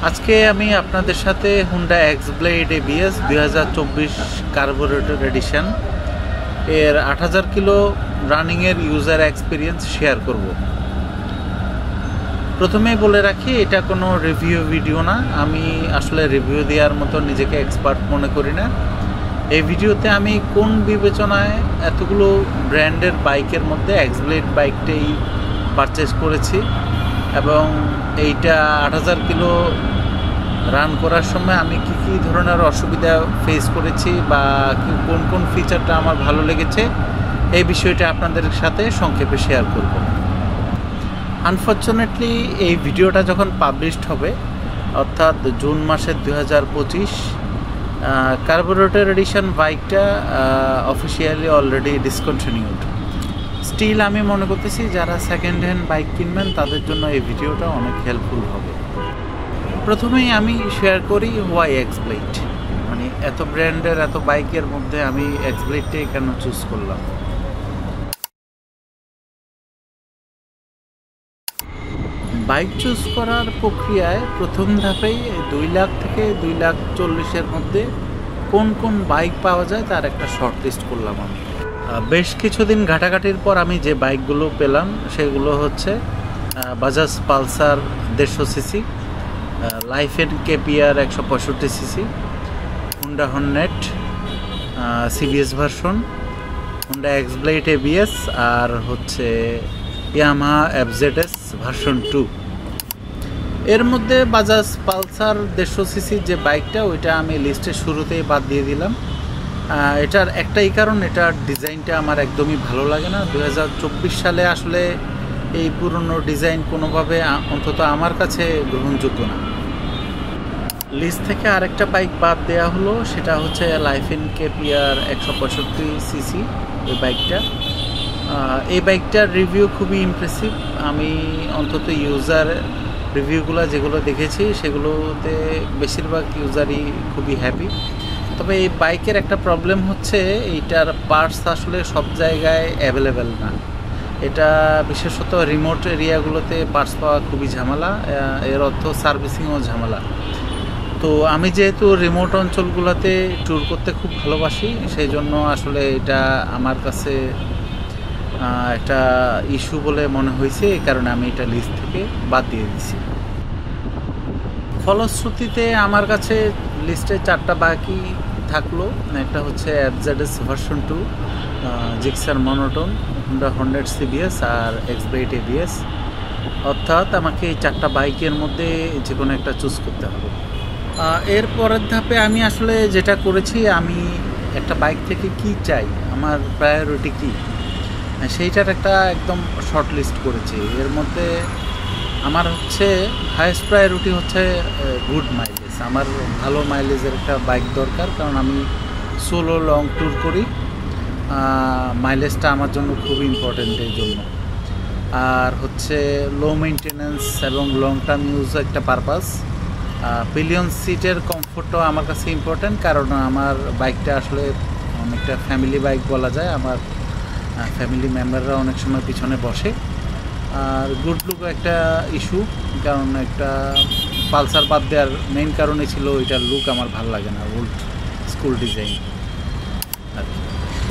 আজকে আমি আপনাদের সাথে Honda X Blade ABS 2024 carburettor edition এর 8000 কিলো রানিংয়ের ইউজার এক্সপিরিয়েন্স শেয়ার করব। প্রথমেই বলে রাখি, এটা কোনো রিভিউ ভিডিও না। আমি আসলে রিভিউ দেওয়ার মতো নিজেকে এক্সপার্ট মনে করি না। এই ভিডিওতে আমি কোন বিবেচনায় এতগুলো ব্র্যান্ডের বাইকের মধ্যে এক্স ব্লেড বাইকটাই পারচেস করেছি এবং এইটা 8000 কিলো রান করার সময় আমি কি ধরনের অসুবিধা ফেস করেছি বা কোন কোন ফিচারটা আমার ভালো লেগেছে, এই বিষয়টা আপনাদের সাথে সংক্ষেপে শেয়ার করব। আনফর্চুনেটলি এই ভিডিওটা যখন পাবলিশড হবে, অর্থাৎ জুন মাসের 2025, কার্বোরেটর এডিশন বাইকটা অফিসিয়ালি অলরেডি ডিসকন্টিনিউড। স্টিল আমি মনে করতেছি যারা সেকেন্ড হ্যান্ড বাইক কিনবেন তাদের জন্য এই ভিডিওটা অনেক হেল্পফুল হবে। প্রথমেই আমি শেয়ার করি হোয়াই এক্স ব্লেড, মানে এত ব্র্যান্ডের এত বাইকের মধ্যে আমি এক্স ব্লেডটাই কেন চুজ করলাম। বাইক চুজ করার প্রক্রিয়ায় প্রথম ধাপেই 2 লাখ থেকে 2,40,000-এর মধ্যে কোন কোন বাইক পাওয়া যায় তার একটা শর্ট লিস্ট করলাম আমি। বেশ কিছুদিন ঘাটাঘাটির পর আমি যে বাইকগুলো পেলাম সেগুলো হচ্ছে Bajaj Pulsar 150 CC, Lifan KPR 165 CC, Honda Hornet CBS version, Honda X Blade ABS, আর হচ্ছে ইয়ামাহা এফজেডএস ভার্সন 2। এর মধ্যে বাজাজ পালসার 150 সিসির যে বাইকটা, ওইটা আমি লিস্টের শুরুতেই বাদ দিয়ে দিলাম। এটার একটাই কারণ, এটার ডিজাইনটা আমার একদমই ভালো লাগে না। 2024 সালে আসলে এই পুরনো ডিজাইন কোনোভাবে অন্তত আমার কাছে গ্রহণযোগ্য না। লিস্ট থেকে আরেকটা বাইক বাদ দেওয়া হলো, সেটা হচ্ছে লাইফ এন্ড কেপিআর 165 সিসি এই বাইকটা। এই বাইকটার রিভিউ খুবই ইমপ্রেসিভ। আমি অন্তত ইউজার রিভিউগুলো যেগুলো দেখেছি সেগুলোতে বেশিরভাগ ইউজারই খুবই হ্যাপি। তবে এই বাইকের একটা প্রবলেম হচ্ছে এইটার পার্টস আসলে সব জায়গায় অ্যাভেলেবেল না। এটা বিশেষত রিমোট এরিয়াগুলোতে পার্টস পাওয়া খুবই ঝামেলা, এর অর্থ সার্ভিসিংও ঝামেলা। তো আমি যেহেতু রিমোট অঞ্চলগুলোতে ট্যুর করতে খুব ভালোবাসি, সেই জন্য আসলে এটা আমার কাছে একটা ইস্যু বলে মনে হয়েছে, এই কারণে আমি এটা লিস্ট থেকে বাদ দিয়ে দিছি। ফলশ্রুতিতে আমার কাছে লিস্টে 4টা বাকি থাকলো। একটা হচ্ছে FZS version 2, Gixxer monotone, Honda Hornet CBS আর এক্স ব্লেড এবিএস। অর্থাৎ আমাকে এই 4টা বাইকের মধ্যে যে কোনো একটা চুজ করতে হবে। এর পরের ধাপে আমি আসলে যেটা করেছি, আমি একটা বাইক থেকে কি চাই, আমার প্রায়োরিটি কী, সেইটার একটা একদম শর্ট লিস্ট করেছি। এর মধ্যে আমার হচ্ছে হাইয়েস্ট প্রায়োরিটি হচ্ছে গুড মাইলেজ। আমার ভালো মাইলেজের একটা বাইক দরকার, কারণ আমি সোলো লং ট্যুর করি। মাইলেজটা আমার জন্য খুব ইম্পর্টেন্ট এই জন্য। আর হচ্ছে লো মেনটেন্যান্স এবং লং টার্ম ইউজ একটা পারপাস। পিলিয়ন সিটের কমফোর্টও আমার কাছে ইম্পর্টেন্ট, কারণ আমার বাইকটা আসলে অনেকটা ফ্যামিলি বাইক বলা যায়। আমার ফ্যামিলি মেম্বাররা অনেক সময় পিছনে বসে। আর গুড লুকও একটা ইস্যু, কারণ একটা পালসার বাদ দেওয়ার মেইন কারণই ছিল ওইটার লুক আমার ভালো লাগে না, ওল্ড স্কুল ডিজাইন।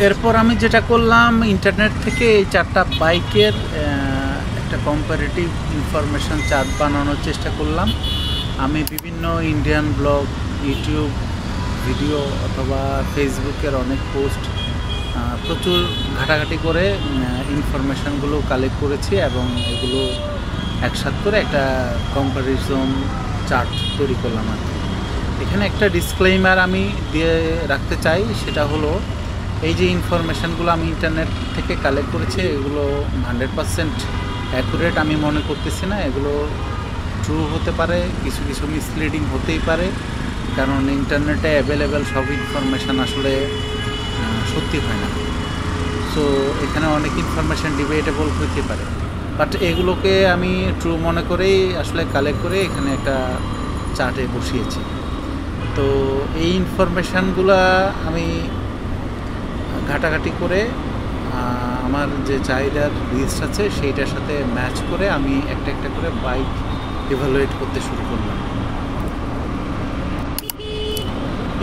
এরপর আমি যেটা করলাম, ইন্টারনেট থেকে এই 4টা বাইকের একটা কম্পারেটিভ ইনফরমেশান চার্ট বানানোর চেষ্টা করলাম। আমি বিভিন্ন ইন্ডিয়ান ব্লগ, ইউটিউব ভিডিও অথবা ফেসবুকের অনেক পোস্ট প্রচুর ঘাটাঘাটি করে ইনফরমেশানগুলো কালেক্ট করেছি এবং এগুলো একসাথে করে একটা কম্পারিজন চার্ট তৈরি করলাম। আর এখানে একটা ডিসক্লেইমার আমি দিয়ে রাখতে চাই, সেটা হলো এই যে ইনফরমেশানগুলো আমি ইন্টারনেট থেকে কালেক্ট করেছি, এগুলো 100% অ্যাকুরেট আমি মনে করতেছি না। এগুলো ট্রু হতে পারে, কিছু কিছু মিসলিডিং হতেই পারে, কারণ ইন্টারনেটে অ্যাভেলেবেল সব ইনফরমেশান আসলে সত্যি হয় না। সো এখানে অনেক ইনফরমেশান ডিবেটেবল হতে পারে, বাট এগুলোকে আমি ট্রু মনে করেই আসলে কালেক্ট করে এখানে একটা চার্টে বসিয়েছি। তো এই ইনফরমেশানগুলো আমি ঘাটাঘাটি করে আমার যে চাহিদার লিস্ট আছে সেইটার সাথে ম্যাচ করে আমি একটা একটা করে বাইক ইভ্যালুয়েট করতে শুরু করলাম।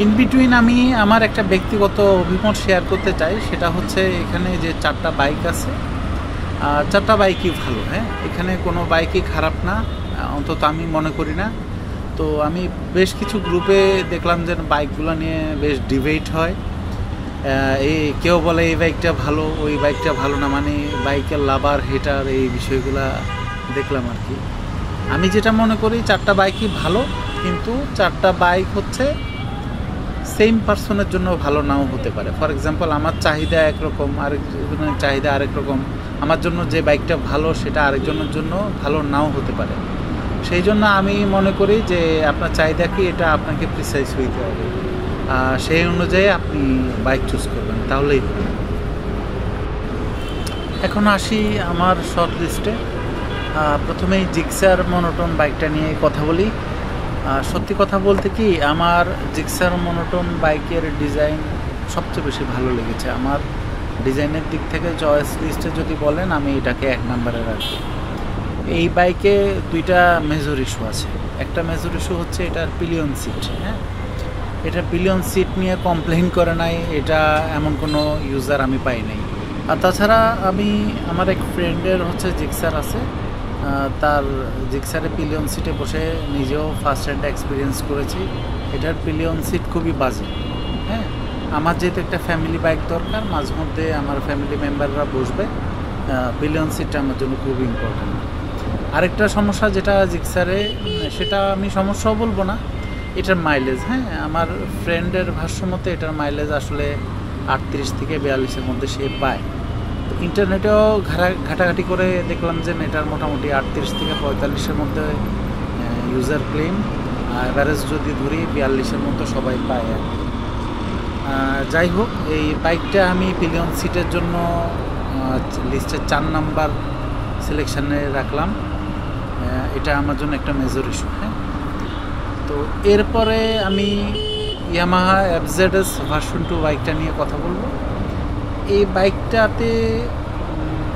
ইন বিটুইন আমি আমার একটা ব্যক্তিগত অভিমত শেয়ার করতে চাই, সেটা হচ্ছে এখানে যে 4টা বাইক আছে, 4টা বাইকই ভালো। হ্যাঁ, এখানে কোনো বাইকই খারাপ না, অন্তত আমি মনে করি না। তো আমি বেশ কিছু গ্রুপে দেখলাম যে বাইকগুলো নিয়ে বেশ ডিবেট হয়। এই কেউ বলে এই বাইকটা ভালো, ওই বাইকটা ভালো না, মানে বাইকের লাভার হেটার এই বিষয়গুলো দেখলাম আর কি। আমি যেটা মনে করি 4টা বাইকই ভালো, কিন্তু 4টা বাইক হচ্ছে সেম পার্সনের জন্য ভালো নাও হতে পারে। ফর এক্সাম্পল, আমার চাহিদা একরকম, আরেকজনের চাহিদা আরেক রকম। আমার জন্য যে বাইকটা ভালো সেটা আরেকজনের জন্য ভালো নাও হতে পারে। সেই জন্য আমি মনে করি যে আপনার চাহিদা কি এটা আপনাকে প্রিসাইজ হইতে হবে, সেই অনুযায়ী আপনি বাইক চুজ করবেন, তাহলেই হবে। এখন আসি আমার শর্ট লিস্টে। প্রথমেই জিক্সার মনোটন বাইকটা নিয়ে কথা বলি। সত্যি কথা বলতে কি, আমার জিক্সার মনোটন বাইকের ডিজাইন সবচেয়ে বেশি ভালো লেগেছে। আমার ডিজাইনের দিক থেকে চয়েস লিস্টে যদি বলেন, আমি এটাকে 1 নম্বরে রাখবো। এই বাইকে 2টা মেজর ইস্যু আছে। একটা মেজর ইস্যু হচ্ছে এটার পিলিয়ন সিট। হ্যাঁ, এটা পিলিয়ন সিট নিয়ে কমপ্লেইন করে নাই, এটা এমন কোনো ইউজার আমি পাই নাই। আর তাছাড়া আমি আমার এক ফ্রেন্ডের হচ্ছে জিক্সার আছে, তার জিক্সারে পিলিয়ন সিটে বসে নিজেও ফার্স্ট হ্যান্ড এক্সপিরিয়েন্স করেছি। এটার পিলিয়ন সিট খুবই বাজে। হ্যাঁ, আমার যেহেতু একটা ফ্যামিলি বাইক দরকার, মাঝে মধ্যে আমার ফ্যামিলি মেম্বাররা বসবে, পিলিয়ন সিটটা আমার জন্য খুব ইম্পর্ট্যান্ট। আরেকটা সমস্যা যেটা জিক্সারে, সেটা আমি সমস্যাও বলবো না, এটার মাইলেজ। হ্যাঁ, আমার ফ্রেন্ডের ভাষ্য মতে এটার মাইলেজ আসলে 38 থেকে 42-এর মধ্যে সে পায়। তো ইন্টারনেটেও ঘাটাঘাটি করে দেখলাম যে এটার মোটামুটি 38 থেকে 45-এর মধ্যে ইউজার ক্লেম, অ্যাভারেজ যদি ধরি 42-এর মধ্যে সবাই পায় আর কি। যাই হোক, এই বাইকটা আমি পিলিয়ন সিটের জন্য লিস্টের 4 নাম্বার সিলেকশানে রাখলাম। এটা আমার জন্য একটা মেজর ইস্যু। হ্যাঁ, তো এরপরে আমি ইয়ামাহা FZS ভার্সন 2 বাইকটা নিয়ে কথা বলবো। এই বাইকটাতে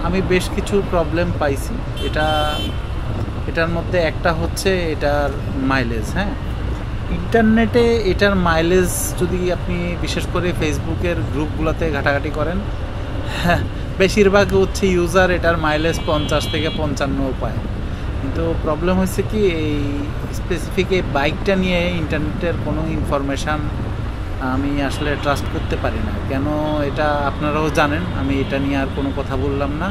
আমি বেশ কিছু প্রবলেম পাইছি। এটার মধ্যে একটা হচ্ছে এটার মাইলেজ। হ্যাঁ, ইন্টারনেটে এটার মাইলেজ যদি আপনি বিশেষ করে ফেসবুকের গ্রুপগুলোতে ঘাটাঘাটি করেন, হ্যাঁ, বেশিরভাগ হচ্ছে ইউজার এটার মাইলেজ 50 থেকে 55 পায়। কিন্তু প্রবলেম হচ্ছে কি, এই স্পেসিফিক এই বাইকটা নিয়ে ইন্টারনেটের কোনো ইনফরমেশান আমি আসলে ট্রাস্ট করতে পারি না। কেন, এটা আপনারাও জানেন, আমি এটা নিয়ে আর কোনো কথা বললাম না।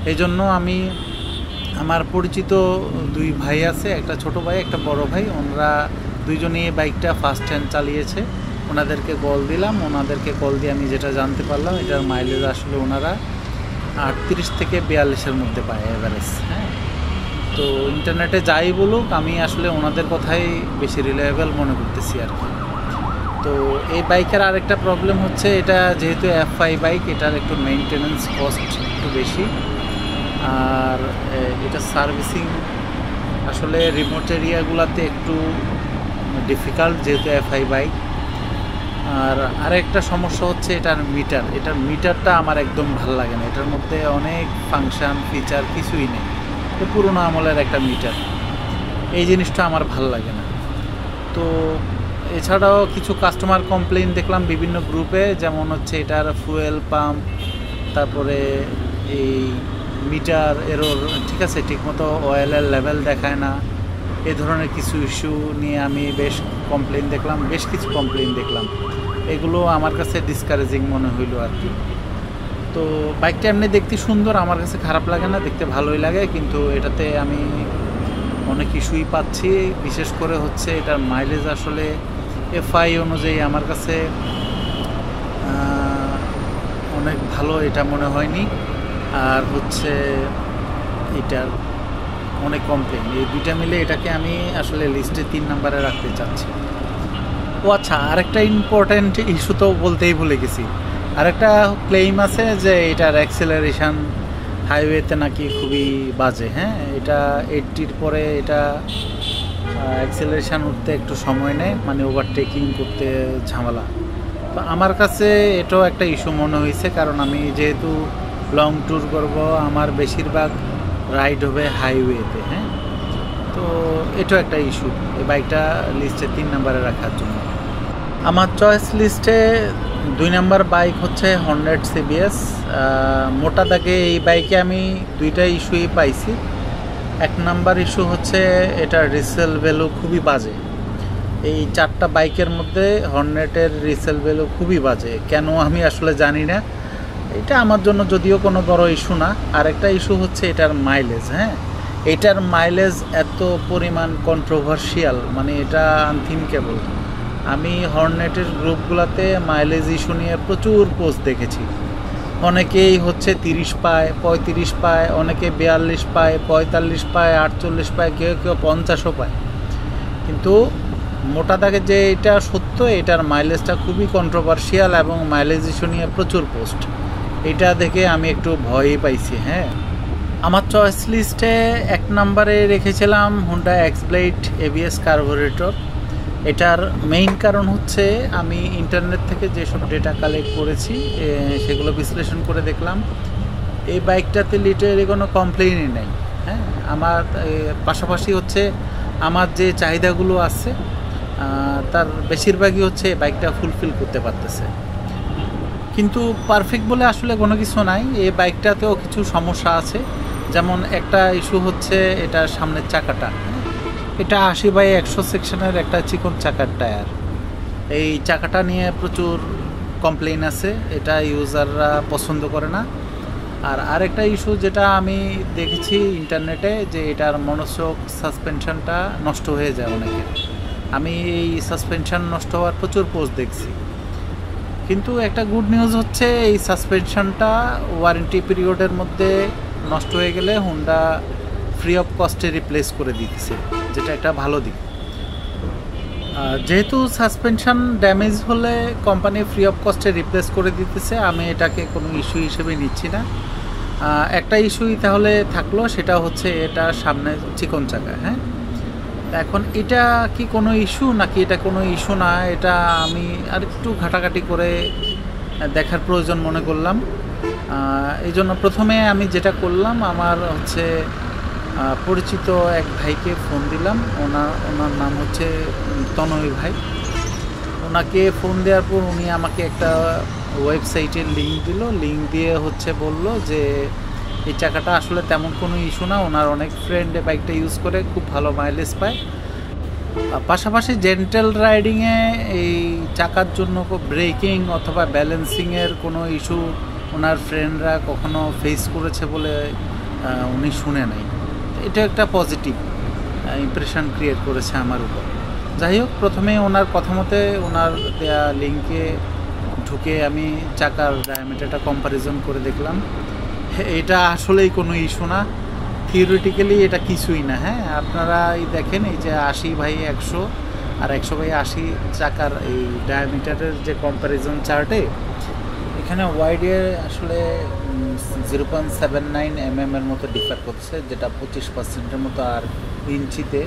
এই জন্য আমি আমার পরিচিত 2 ভাই আছে, একটা ছোট ভাই একটা বড় ভাই, ওনারা দুইজনেই বাইকটা ফার্স্ট হ্যান্ড চালিয়েছে। ওনাদেরকে কল দিলাম, ওনাদেরকে কল দিয়ে আমি যেটা জানতে পারলাম, এটার মাইলেজ আসলে ওনারা 38 থেকে 42-এর মধ্যে পায় অ্যাভারেজ। হ্যাঁ, তো ইন্টারনেটে যাই বলুক, আমি আসলে ওনাদের কথাই বেশি রিলায়েবল মনে করতেছি আর কি। তো এই বাইকের আরেকটা প্রবলেম হচ্ছে, এটা যেহেতু F5 বাইক, এটার একটু মেইনটেনেন্স কস্ট একটু বেশি। আর এটা সার্ভিসিং আসলে রিমোট এরিয়াগুলোতে একটু ডিফিকাল্ট, যেহেতু F5 বাইক। আর আরেকটা সমস্যা হচ্ছে এটার মিটারটা আমার একদম ভালো লাগে না। এটার মধ্যে অনেক ফাংশন ফিচার কিছুই নেই, পুরোনো আমলের একটা মিটার, এই জিনিসটা আমার ভালো লাগে না। তো এছাড়াও কিছু কাস্টমার কমপ্লেইন দেখলাম বিভিন্ন গ্রুপে, যেমন হচ্ছে এটার ফুয়েল পাম্প, তারপরে এই মিটার এরর, ঠিক আছে, ঠিকমতো অয়েলের লেভেল দেখায় না, এ ধরনের কিছু ইস্যু নিয়ে আমি বেশ কিছু কমপ্লেইন দেখলাম। এগুলো আমার কাছে ডিসকারেজিং মনে হইলো আর কি। তো বাইকটা এমনি দেখতে সুন্দর, আমার কাছে খারাপ লাগে না, দেখতে ভালোই লাগে, কিন্তু এটাতে আমি অনেক ইস্যুই পাচ্ছি। বিশেষ করে হচ্ছে এটার মাইলেজ আসলে FI অনুযায়ী আমার কাছে অনেক ভালো এটা মনে হয়নি। আর হচ্ছে এটার অনেক কমপ্লেন, এই দুইটা মিলে এটাকে আমি আসলে লিস্টে 3 নম্বরে রাখতে চাচ্ছি। ও আচ্ছা, আরেকটা ইম্পর্ট্যান্ট ইস্যু তো বলতেই ভুলে গেছি। আরেকটা ক্লেইম আছে যে এটার অ্যাক্সেলারেশন হাইওয়েতে নাকি খুবই বাজে। হ্যাঁ, এটা 80-র পরে এটা অ্যাক্সেলারেশন উঠতে একটু সময় নেয়, মানে ওভারটেকিং করতে ঝামেলা। তো আমার কাছে এটাও একটা ইস্যু মনে হয়েছে, কারণ আমি যেহেতু লং ট্যুর করব, আমার বেশিরভাগ রাইড হবে হাইওয়েতে। হ্যাঁ, তো এটাও একটা ইস্যু এই বাইকটা লিস্টে 3 নম্বরে রাখার জন্য। আমার চয়েস লিস্টে 2 নম্বর বাইক হচ্ছে হর্নেট সিবিএস। মোটা দাগে এই বাইকে আমি 2টা ইস্যুই পাইছি। 1 নম্বর ইস্যু হচ্ছে এটার রিসেল ভ্যালু খুবই বাজে। এই 4টা বাইকের মধ্যে হর্নেটের রিসেল ভ্যালু খুবই বাজে, কেন আমি আসলে জানি না। এটা আমার জন্য যদিও কোনো বড় ইস্যু না। আরেকটা ইস্যু হচ্ছে এটার মাইলেজ। এটার মাইলেজ এত পরিমাণ কন্ট্রোভার্সিয়াল, মানে এটা আনথিঙ্কেবল। আমি হর্নেটের গ্রুপগুলোতে মাইলেজ ইস্যু নিয়ে প্রচুর পোস্ট দেখেছি। অনেকেই হচ্ছে 30 পায়, 35 পায়, অনেকে 42 পায়, 45 পায়, 48 পায়, কেউ 50ও পায়। কিন্তু মোটা দাগে যে এটা সত্য, এটার মাইলেজটা খুবই কন্ট্রোভার্সিয়াল এবং মাইলেজ ইস্যু নিয়ে প্রচুর পোস্ট। এটা দেখে আমি একটু ভয়ই পাইছি। আমার চয়েস লিস্টে 1 নম্বরে রেখেছিলাম হুন্ডা এক্সব্লেড এবিএস কার্বোরেটর। এটার মেইন কারণ হচ্ছে আমি ইন্টারনেট থেকে যেসব ডেটা কালেক্ট করেছি সেগুলো বিশ্লেষণ করে দেখলাম এই বাইকটাতে লিটারালি কোনো কমপ্লেইনই নেই। আমার পাশাপাশি হচ্ছে আমার যে চাহিদাগুলো আছে তার বেশিরভাগই হচ্ছে বাইকটা ফুলফিল করতে পারতেছে। কিন্তু পারফেক্ট বলে আসলে কোনো কিছু নাই। এই বাইকটাতেও কিছু সমস্যা আছে। যেমন একটা ইস্যু হচ্ছে এটার সামনের চাকাটা। এটা 80/100 সেকশনের একটা চিকন চাকার টায়ার। এই চাকাটা নিয়ে প্রচুর কমপ্লেইন আছে, এটা ইউজাররা পছন্দ করে না। আর আরেকটা ইস্যু যেটা আমি দেখেছি ইন্টারনেটে, যে এটার মনোশক সাসপেনশনটা নষ্ট হয়ে যায় অনেকে। আমি এই সাসপেনশন নষ্ট হওয়ার প্রচুর পোস্ট দেখছি। কিন্তু একটা গুড নিউজ হচ্ছে এই সাসপেনশনটা ওয়ারেন্টি পিরিয়ডের মধ্যে নষ্ট হয়ে গেলে হুন্ডা ফ্রি অফ কস্টে রিপ্লেস করে দিতেছে, যেটা একটা ভালো দিক। যেহেতু সাসপেনশন ড্যামেজ হলে কোম্পানি ফ্রি অফ কস্টে রিপ্লেস করে দিতেছে, আমি এটাকে কোনো ইস্যু হিসেবে নিচ্ছি না। একটা ইস্যুই তাহলে থাকলো, সেটা হচ্ছে এটা সামনে চিকন চাকা। এখন এটা কি কোনো ইস্যু নাকি এটা কোনো ইস্যু না, এটা আমি আরেকটু ঘাটাঘাটি করে দেখার প্রয়োজন মনে করলাম। এই জন্য প্রথমে আমি যেটা করলাম, আমার হচ্ছে পরিচিত এক ভাইকে ফোন দিলাম। ওনার নাম হচ্ছে তনয় ভাই। ওনাকে ফোন দেওয়ার পর উনি আমাকে একটা ওয়েবসাইটের লিঙ্ক দিল। লিঙ্ক দিয়ে হচ্ছে বলল যে এই চাকাটা আসলে তেমন কোনো ইস্যু না, ওনার অনেক ফ্রেন্ড বাইকটা ইউজ করে খুব ভালো মাইলেজ পায়। পাশাপাশি জেন্টেল রাইডিংয়ে এই চাকার জন্য ব্রেকিং অথবা ব্যালেন্সিংয়ের কোনো ইস্যু ওনার ফ্রেন্ডরা কখনো ফেস করেছে বলে উনি শুনে নাই। এটা একটা পজিটিভ ইমপ্রেশন ক্রিয়েট করেছে আমার উপর। যাই হোক, প্রথমে ওনার কথা মতে ওনার দেয়া লিঙ্কে ঢুকে আমি চাকার ডায়ামিটারটা কম্প্যারিজন করে দেখলাম। এটা আসলেই কোনো ইস্যু না, থিওরিটিক্যালি এটা কিছুই না। আপনারা এই দেখেন, এই যে 80/100 আর 100/80 চাকার এই ডায়ামিটারের যে কম্প্যারিজন চার্টে, এখানে ওয়াইডে আসলে 0.79 mm এর মতো ডিফার করছে, যেটা 25%-এর মতো। আর ইঞ্চিতে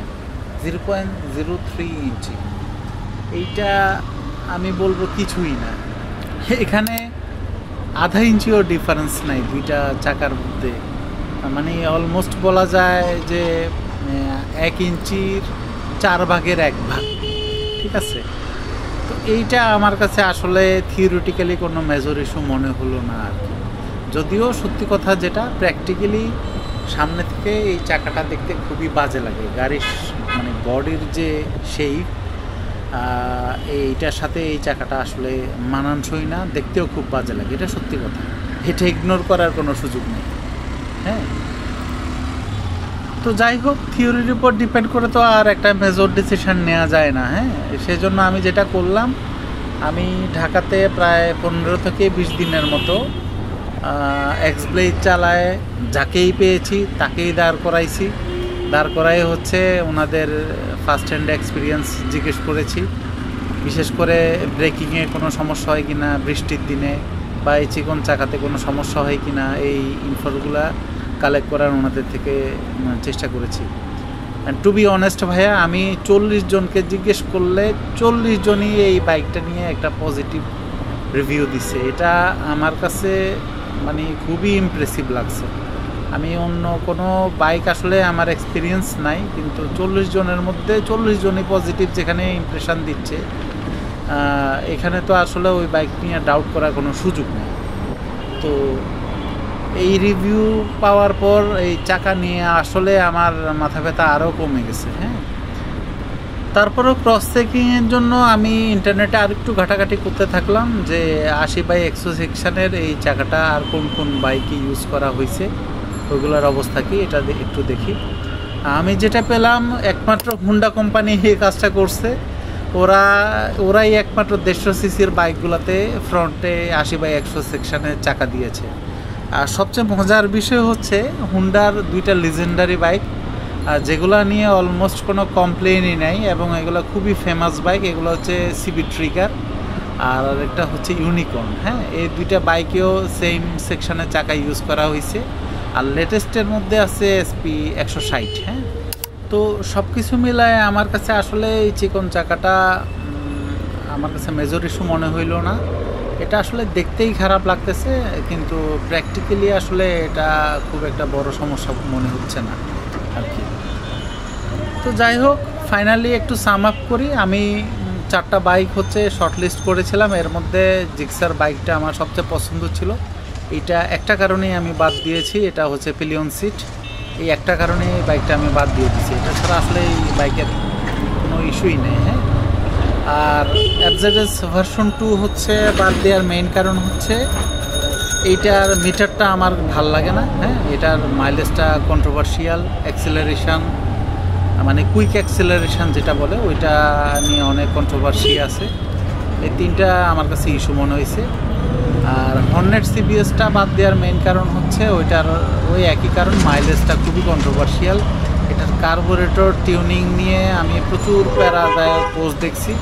0.03 ইঞ্চি। এইটা আমি বলবো কিছুই না। এখানে আধা ইঞ্চিও ডিফারেন্স নাই দুইটা চাকার মধ্যে। মানে অলমোস্ট বলা যায় যে 1 ইঞ্চির 4 ভাগের 1 ভাগ। ঠিক আছে, তো এইটা আমার কাছে আসলে থিওরিটিক্যালি কোনো মেজর ইস্যু মনে হলো না আর কি। যদিও সত্যি কথা যেটা, প্র্যাকটিক্যালি সামনে থেকে এই চাকাটা দেখতে খুবই বাজে লাগে। গাড়ির মানে বডির যে শেপ, এইটার সাথে এই চাকাটা আসলে মানানসই না, দেখতেও খুব বাজে লাগে। এটা সত্যি কথা, এটা ইগনোর করার কোনো সুযোগ নেই। তো যাই হোক, থিওরির উপর ডিপেন্ড করে তো আর একটা মেজর ডিসিশন নেওয়া যায় না। সেজন্য আমি যেটা করলাম, আমি ঢাকাতে প্রায় 15 থেকে 20 দিনের মতো এক্সব্লেড চালায় যাকেই পেয়েছি তাকেই দাঁড় করাইছি। দাঁড় করাই হচ্ছে ওনাদের ফার্স্ট হ্যান্ড এক্সপিরিয়েন্স জিজ্ঞেস করেছি। বিশেষ করে ব্রেকিংয়ে কোনো সমস্যা হয় কি না বৃষ্টির দিনে, বা এই চিকন চাকাতে কোনো সমস্যা হয় কি না, এই ইনফোগুলা কালেক্ট করার ওনাদের থেকে চেষ্টা করেছি। অ্যান্ড টু বি অনেস্ট ভাইয়া, আমি 40 জনকে জিজ্ঞেস করলে 40 জনই এই বাইকটা নিয়ে একটা পজিটিভ রিভিউ দিছে। এটা আমার কাছে মানে খুবই ইমপ্রেসিভ লাগছে। আমি অন্য কোনো বাইক আসলে আমার এক্সপিরিয়েন্স নাই, কিন্তু 40 জনের মধ্যে 40 জনই পজিটিভ যেখানে ইমপ্রেশন দিচ্ছে, এখানে তো আসলে ওই বাইক নিয়ে ডাউট করার কোনো সুযোগ নেই। তো এই রিভিউ পাওয়ার পর এই চাকা নিয়ে আসলে আমার মাথা ব্যথা আরও কমে গেছে। হ্যাঁ, তারপরেও ক্রস চেকিংয়ের জন্য আমি ইন্টারনেটে আর একটু ঘাটাঘাটি করতে থাকলাম যে 80/100 সেকশানের এই চাকাটা আর কোন কোন বাইকে ইউজ করা হয়েছে, ওইগুলোর অবস্থা কি এটা একটু দেখি। আমি যেটা পেলাম একমাত্র হুন্ডা কোম্পানি এই কাজটা করছে। ওরাই একমাত্র 150 সিসির বাইকগুলোতে ফ্রন্টে 80/100 সেকশানের চাকা দিয়েছে। আর সবচেয়ে মজার বিষয় হচ্ছে হুন্ডার 2টা লিজেন্ডারি বাইক, যেগুলো নিয়ে অলমোস্ট কোনো কমপ্লেনই নাই এবং এগুলো খুবই ফেমাস বাইক। এগুলো হচ্ছে সিবি ট্রিগার আর একটা হচ্ছে ইউনিকর্ন। হ্যাঁ, এই 2টা বাইকেও সেম সেকশনের চাকা ইউজ করা হয়েছে। আর লেটেস্টের মধ্যে আছে এসপি 160। হ্যাঁ, তো সব কিছু মিলায় আমার কাছে আসলে এই চিকন চাকাটা আমার কাছে মেজর ইস্যু মনে হইল না। এটা আসলে দেখতেই খারাপ লাগতেছে, কিন্তু প্র্যাকটিক্যালি আসলে এটা খুব একটা বড় সমস্যা মনে হচ্ছে না আর কি। তো যাই হোক, ফাইনালি একটু সাম আপ করি। আমি 4টা বাইক হচ্ছে শর্টলিস্ট করেছিলাম, এর মধ্যে জিক্সার বাইকটা আমার সবচেয়ে পছন্দ ছিল। এটা একটা কারণেই আমি বাদ দিয়েছি, এটা হচ্ছে পিলিয়ন সিট। এই একটা কারণে এই বাইকটা আমি বাদ দিয়ে দিয়েছি, এটা ছাড়া আসলে এই বাইকের কোনো ইস্যুই নেই। হ্যাঁ, আর এফজেডএস ভার্সন 2 হচ্ছে বাদ দেওয়ার মেইন কারণ হচ্ছে এইটার মিটারটা আমার ভাল লাগে না। হ্যাঁ, এটার মাইলেজটা কন্ট্রোভার্সিয়াল, অ্যাক্সেলারেশন মানে কুইক অ্যাক্সেলারেশন যেটা বলে ওইটা নিয়ে অনেক কন্ট্রোভার্সি আছে। এই 3টা আমার কাছে ইস্যু মনে হয়েছে। আর হর্নেট সিবিএসটা বাদ দেওয়ার মেইন কারণ হচ্ছে ওইটার ওই একই কারণ, মাইলেজটা খুবই কন্ট্রোভার্সিয়াল। এটার কার্বোরেটর টিউনিং নিয়ে আমি প্রচুর প্যারাদায়ক পোস্ট দেখছি,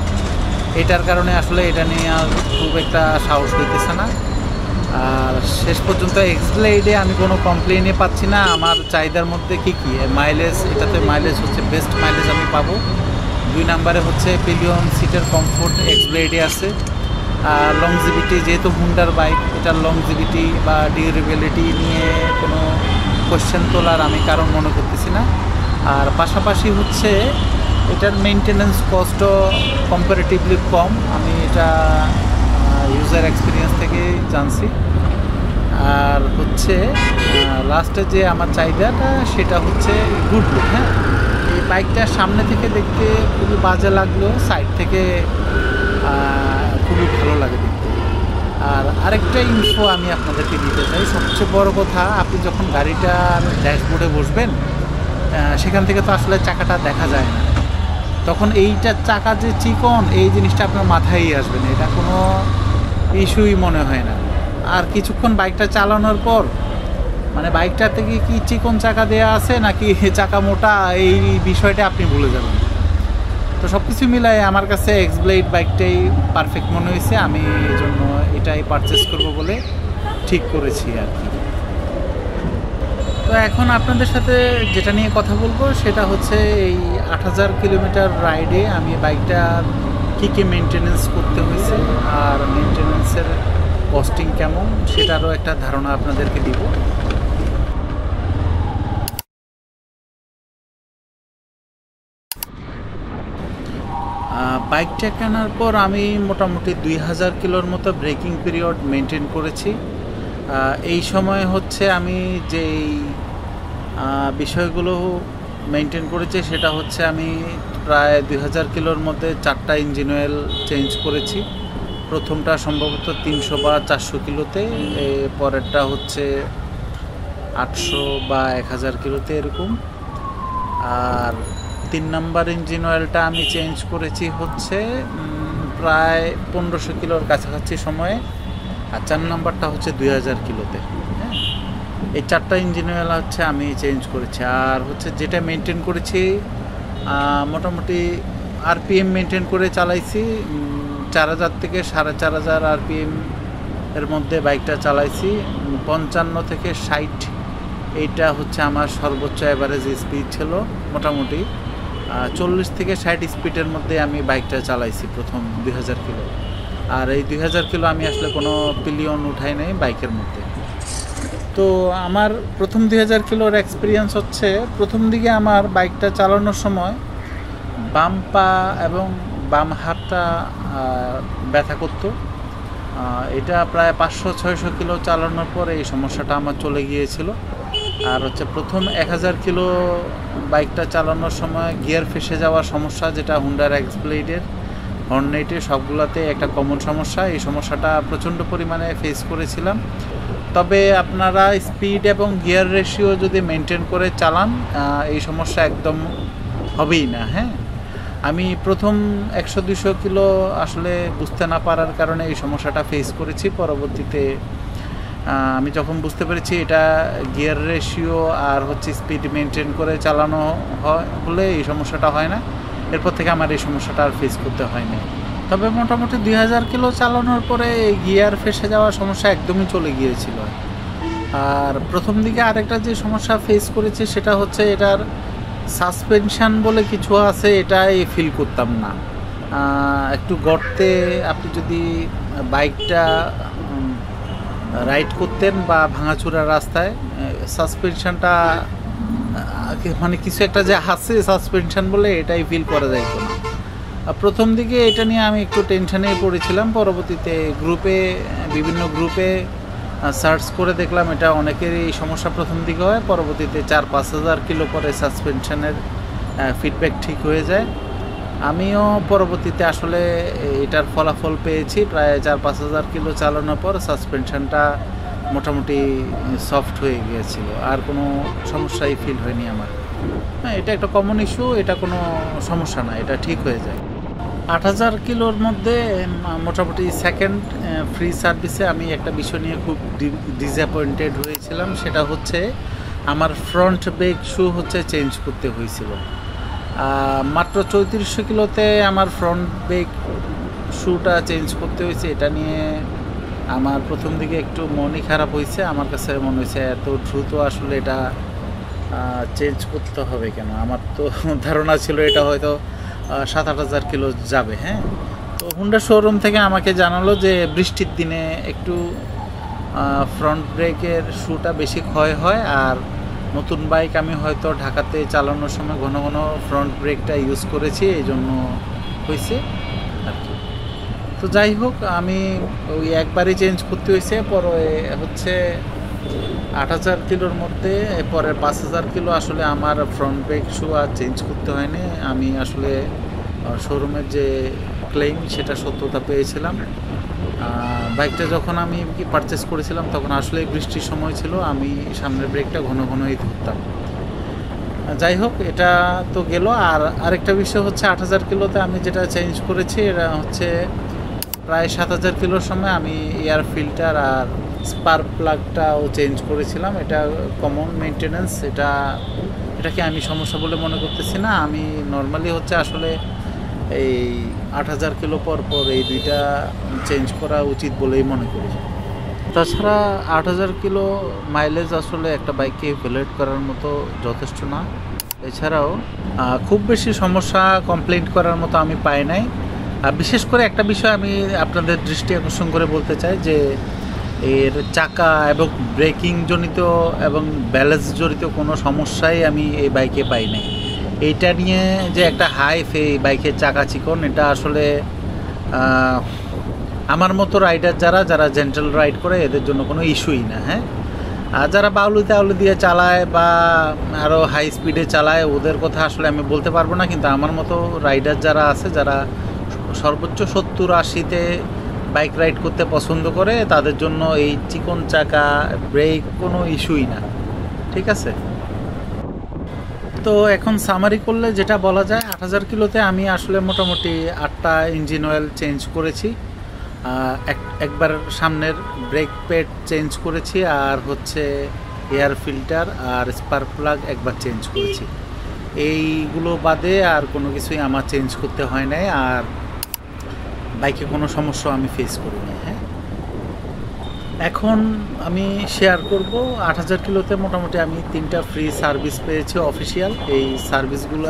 এটার কারণে আসলে এটা নিয়ে আর খুব একটা সাহস হইতেছে না। আর শেষ পর্যন্ত এক্সব্লেডে আমি কোনো কমপ্লেনই পাচ্ছি না। আমার চাহিদার মধ্যে কি মাইলেজ, এটাতে মাইলেজ হচ্ছে বেস্ট মাইলেজ আমি পাবো। 2 নম্বরে হচ্ছে পিলিয়ন সিটের কমফোর্ট এক্সব্লেডে আছে। আর লংজিভিটি, যেহেতু হুন্ডার বাইক, এটার লংজিভিটি বা ডিউরেবিলিটি নিয়ে কোনো কোশ্চেন তোলার আমি কারণ মনে করতেছি না। আর পাশাপাশি হচ্ছে এটার মেনটেন্যান্স কস্টও কম্পারেটিভলি কম, আমি এটা ইউজার এক্সপিরিয়েন্স থেকে জানছি। আর হচ্ছে লাস্টে যে আমার চাহিদাটা সেটা হচ্ছে গুড লুক। হ্যাঁ, এই বাইকটা সামনে থেকে দেখতে খুবই বাজে লাগলেও সাইড থেকে খুবই ভালো লাগে দেখতে। আর আরেকটা ইনফো আমি আপনাদেরকে দিতে চাই, সবচেয়ে বড় কথা, আপনি যখন গাড়িটার ড্যাশবোর্ডে বসবেন সেখান থেকে তো আসলে চাকাটা দেখা যায় না, তখন এইটার চাকা যে চিকন এই জিনিসটা আপনার মাথায়ই আসবে না, এটা কোনো ইস্যুই মনে হয় না। আর কিছুক্ষণ বাইকটা চালানোর পর মানে বাইকটা থেকে কি চিকন চাকা দেওয়া আছে নাকি চাকা মোটা এই বিষয়টা আপনি ভুলে যাবেন। তো সব কিছু মিলাই আমার কাছে এক্সব্লেড বাইকটাই পারফেক্ট মনে হয়েছে, আমি এই জন্য এটাই পারচেস করব বলে ঠিক করেছি আর কি। তো এখন আপনাদের সাথে যেটা নিয়ে কথা বলবো সেটা হচ্ছে এই 8000 কিলোমিটার রাইডে আমি বাইকটার কী কী মেনটেনেন্স করতে হয়েছে আর মেনটেনেন্সের কস্টিং কেমন সেটারও একটা ধারণা আপনাদেরকে দিব। বাইকটা কেনার পর আমি মোটামুটি 2000 কিলোর মতো ব্রেকিং পিরিয়ড মেনটেন করেছি। এই সময় হচ্ছে আমি যেই বিষয়গুলো মেনটেন করেছি সেটা হচ্ছে আমি প্রায় 2000 কিলোর মধ্যে 4টা ইঞ্জিন অয়েল চেঞ্জ করেছি। প্রথমটা সম্ভবত 300 বা 400 কিলোতে, পরেরটা হচ্ছে 800 বা 1000 কিলোতে এরকম। আর 3 নাম্বার ইঞ্জিন অয়েলটা আমি চেঞ্জ করেছি হচ্ছে প্রায় 1500 কিলোর কাছাকাছি সময়ে। আর 4 নাম্বারটা হচ্ছে 2000 কিলোতে। হ্যাঁ, এই 4টা ইঞ্জিন অয়েল হচ্ছে আমি চেঞ্জ করেছি। আর হচ্ছে যেটা মেনটেন করেছি মোটামুটি আরপিএম মেনটেন করে চালাইছি, 4000 থেকে 4500 আরপিএম এর মধ্যে বাইকটা চালাইছি। 55 থেকে 60 এইটা হচ্ছে আমার সর্বোচ্চ অ্যাভারেজ স্পিড ছিল। মোটামুটি 40 থেকে 60 স্পিডের মধ্যে আমি বাইকটা চালাইছি প্রথম 2000 কিলো। আর এই 2000 কিলো আমি আসলে কোনো পিলিয়ন উঠাই নাই বাইকের মধ্যে। তো আমার প্রথম 2000 কিলোর এক্সপিরিয়েন্স হচ্ছে প্রথম দিকে আমার বাইকটা চালানোর সময় বাম্পা এবং বাম হাতটা ব্যথা করতো। এটা প্রায় 500-600 কিলো চালানোর পরে এই সমস্যাটা আমার চলে গিয়েছিল। আর হচ্ছে প্রথম 1000 কিলো বাইকটা চালানোর সময় গিয়ার ফেসে যাওয়ার সমস্যা, যেটা হুন্ডার এক্সপ্লেডের হর্নেটে সবগুলোতে একটা কমন সমস্যা। এই সমস্যাটা প্রচণ্ড পরিমাণে ফেস করেছিলাম। তবে আপনারা স্পিড এবং গিয়ার রেশিও যদি মেনটেন করে চালান, এই সমস্যা একদম হবেই না। হ্যাঁ, আমি প্রথম 100-200 কিলো আসলে বুঝতে না পারার কারণে এই সমস্যাটা ফেস করেছি। পরবর্তীতে আমি যখন বুঝতে পেরেছি এটা গিয়ার রেশিও আর হচ্ছে স্পিড মেনটেন করে চালানো হলে এই সমস্যাটা হয় না, এরপর থেকে আমার এই সমস্যাটা আর ফেস করতে হয়নি। তবে মোটামুটি 2000 কিলো চালানোর পরে গিয়ার ফেসে যাওয়ার সমস্যা একদমই চলে গিয়েছিল। আর প্রথম দিকে আরেকটা যে সমস্যা ফেস করেছি সেটা হচ্ছে এটার সাসপেনশান বলে কিছু আছে, এটাই ফিল করতাম না। একটু গর্তে আপনি যদি বাইকটা রাইড করতেন বা ভাঙাচুরা রাস্তায়, সাসপেনশানটা মানে কিছু একটা যে আছে সাসপেনশান বলে, এটাই ফিল করা যাইত না। প্রথম দিকে এটা নিয়ে আমি একটু টেনশনে পড়েছিলাম। পরবর্তীতে বিভিন্ন গ্রুপে সার্চ করে দেখলাম এটা অনেকেরই এই সমস্যা প্রথম দিকে হয়, পরবর্তীতে 4-5 হাজার কিলো পরে সাসপেনশনের ফিডব্যাক ঠিক হয়ে যায়। আমিও পরবর্তীতে আসলে এটার ফলাফল পেয়েছি। প্রায় 4-5 হাজার কিলো চালানোর পর সাসপেনশনটা মোটামুটি সফট হয়ে গিয়েছিল, আর কোনো সমস্যাই ফিল হয়নি আমার। হ্যাঁ, এটা একটা কমন ইস্যু, এটা কোনো সমস্যা না, এটা ঠিক হয়ে যায়। 8000 কিলোর মধ্যে মোটামুটি সেকেন্ড ফ্রি সার্ভিসে আমি একটা বিষয় নিয়ে খুব ডিসঅ্যাপয়েন্টেড হয়েছিলাম। সেটা হচ্ছে আমার ফ্রন্ট ব্রেক শু হচ্ছে চেঞ্জ করতে হয়েছিল। মাত্র 3400 কিলোতে আমার ফ্রন্ট ব্রেক শুটা চেঞ্জ করতে হয়েছে। এটা নিয়ে আমার প্রথম দিকে একটু মনই খারাপ হয়েছে। আমার কাছে মনে হয়েছে এত দ্রুত আসলে এটা চেঞ্জ করতে হবে কেন। আমার তো ধারণা ছিল এটা হয়তো 7-8 হাজার কিলো যাবে। হ্যাঁ, তো হুন্ডা শোরুম থেকে আমাকে জানালো যে বৃষ্টির দিনে একটু ফ্রন্ট ব্রেকের শুটা বেশি ক্ষয় হয়, আর নতুন বাইক আমি হয়তো ঢাকাতে চালানোর সময় ঘন ঘন ফ্রন্ট ব্রেকটা ইউজ করেছি, এই জন্য হয়েছে আর কি। তো যাই হোক, আমি ওই একবারই চেঞ্জ করতে হয়েছে। পরে হচ্ছে 8000 কিলোর মধ্যে পরের 5000 কিলো আসলে আমার ফ্রন্ট ব্রেক শু আর চেঞ্জ করতে হয়নি। আমি আসলে শোরুমের যে ক্লেইম সেটা সত্যতা পেয়েছিলাম। বাইকটা যখন আমি পারচেস করেছিলাম তখন আসলে বৃষ্টির সময় ছিল, আমি সামনের ব্রেকটা ঘন ঘনই ধরতাম। যাই হোক, এটা তো গেল। আর আরেকটা বিষয় হচ্ছে 8000 কিলোতে আমি যেটা চেঞ্জ করেছি এটা হচ্ছে প্রায় 7000 কিলোর সময় আমি এয়ার ফিল্টার আর স্পার্ক প্লাগটাও চেঞ্জ করেছিলাম। এটা কমন মেনটেন্যান্স, এটাকে আমি সমস্যা বলে মনে করতেছি না। আমি নর্মালি হচ্ছে আসলে এই 8000 কিলো পর পর এই দুইটা চেঞ্জ করা উচিত বলেই মনে করি। তাছাড়া 8000 কিলো মাইলেজ আসলে একটা বাইককে ইভ্যালুয়েট করার মতো যথেষ্ট না। এছাড়াও খুব বেশি সমস্যা কমপ্লেন করার মতো আমি পাই নাই। বিশেষ করে একটা বিষয় আমি আপনাদের দৃষ্টি আকর্ষণ করে বলতে চাই যে এর চাকা এবং ব্রেকিং জনিত এবং ব্যালেন্স জনিত কোনো সমস্যাই আমি এই বাইকে পাই নাই। এইটা নিয়ে যে একটা হাইফ এই বাইকের চাকা চিকন, এটা আসলে আমার মতো রাইডার যারা জেন্টাল রাইড করে এদের জন্য কোনো ইস্যুই না। হ্যাঁ, আর যারা বাউলি তাউলি দিয়ে চালায় বা আরও হাই স্পিডে চালায় ওদের কথা আসলে আমি বলতে পারবো না, কিন্তু আমার মতো রাইডার যারা আছে, যারা সর্বোচ্চ 70-80-তে বাইক রাইড করতে পছন্দ করে, তাদের জন্য এই চিকন চাকা ব্রেক কোনো ইস্যুই না। ঠিক আছে, তো এখন সামারি করলে যেটা বলা যায়, 8000 কিলোতে আমি আসলে মোটামুটি 8টা ইঞ্জিন অয়েল চেঞ্জ করেছি, একবার সামনের ব্রেক প্যাড চেঞ্জ করেছি, আর হচ্ছে এয়ার ফিল্টার আর স্পার্ক প্লাগ একবার চেঞ্জ করেছি। এইগুলো বাদে আর কোনো কিছুই আমার চেঞ্জ করতে হয় নাই, আর বাইকে কোনো সমস্যা আমি ফেস করিনি। হ্যাঁ, এখন আমি শেয়ার করব 8000 কিলোতে মোটামুটি আমি 3টা ফ্রি সার্ভিস পেয়েছি অফিসিয়াল। এই সার্ভিসগুলো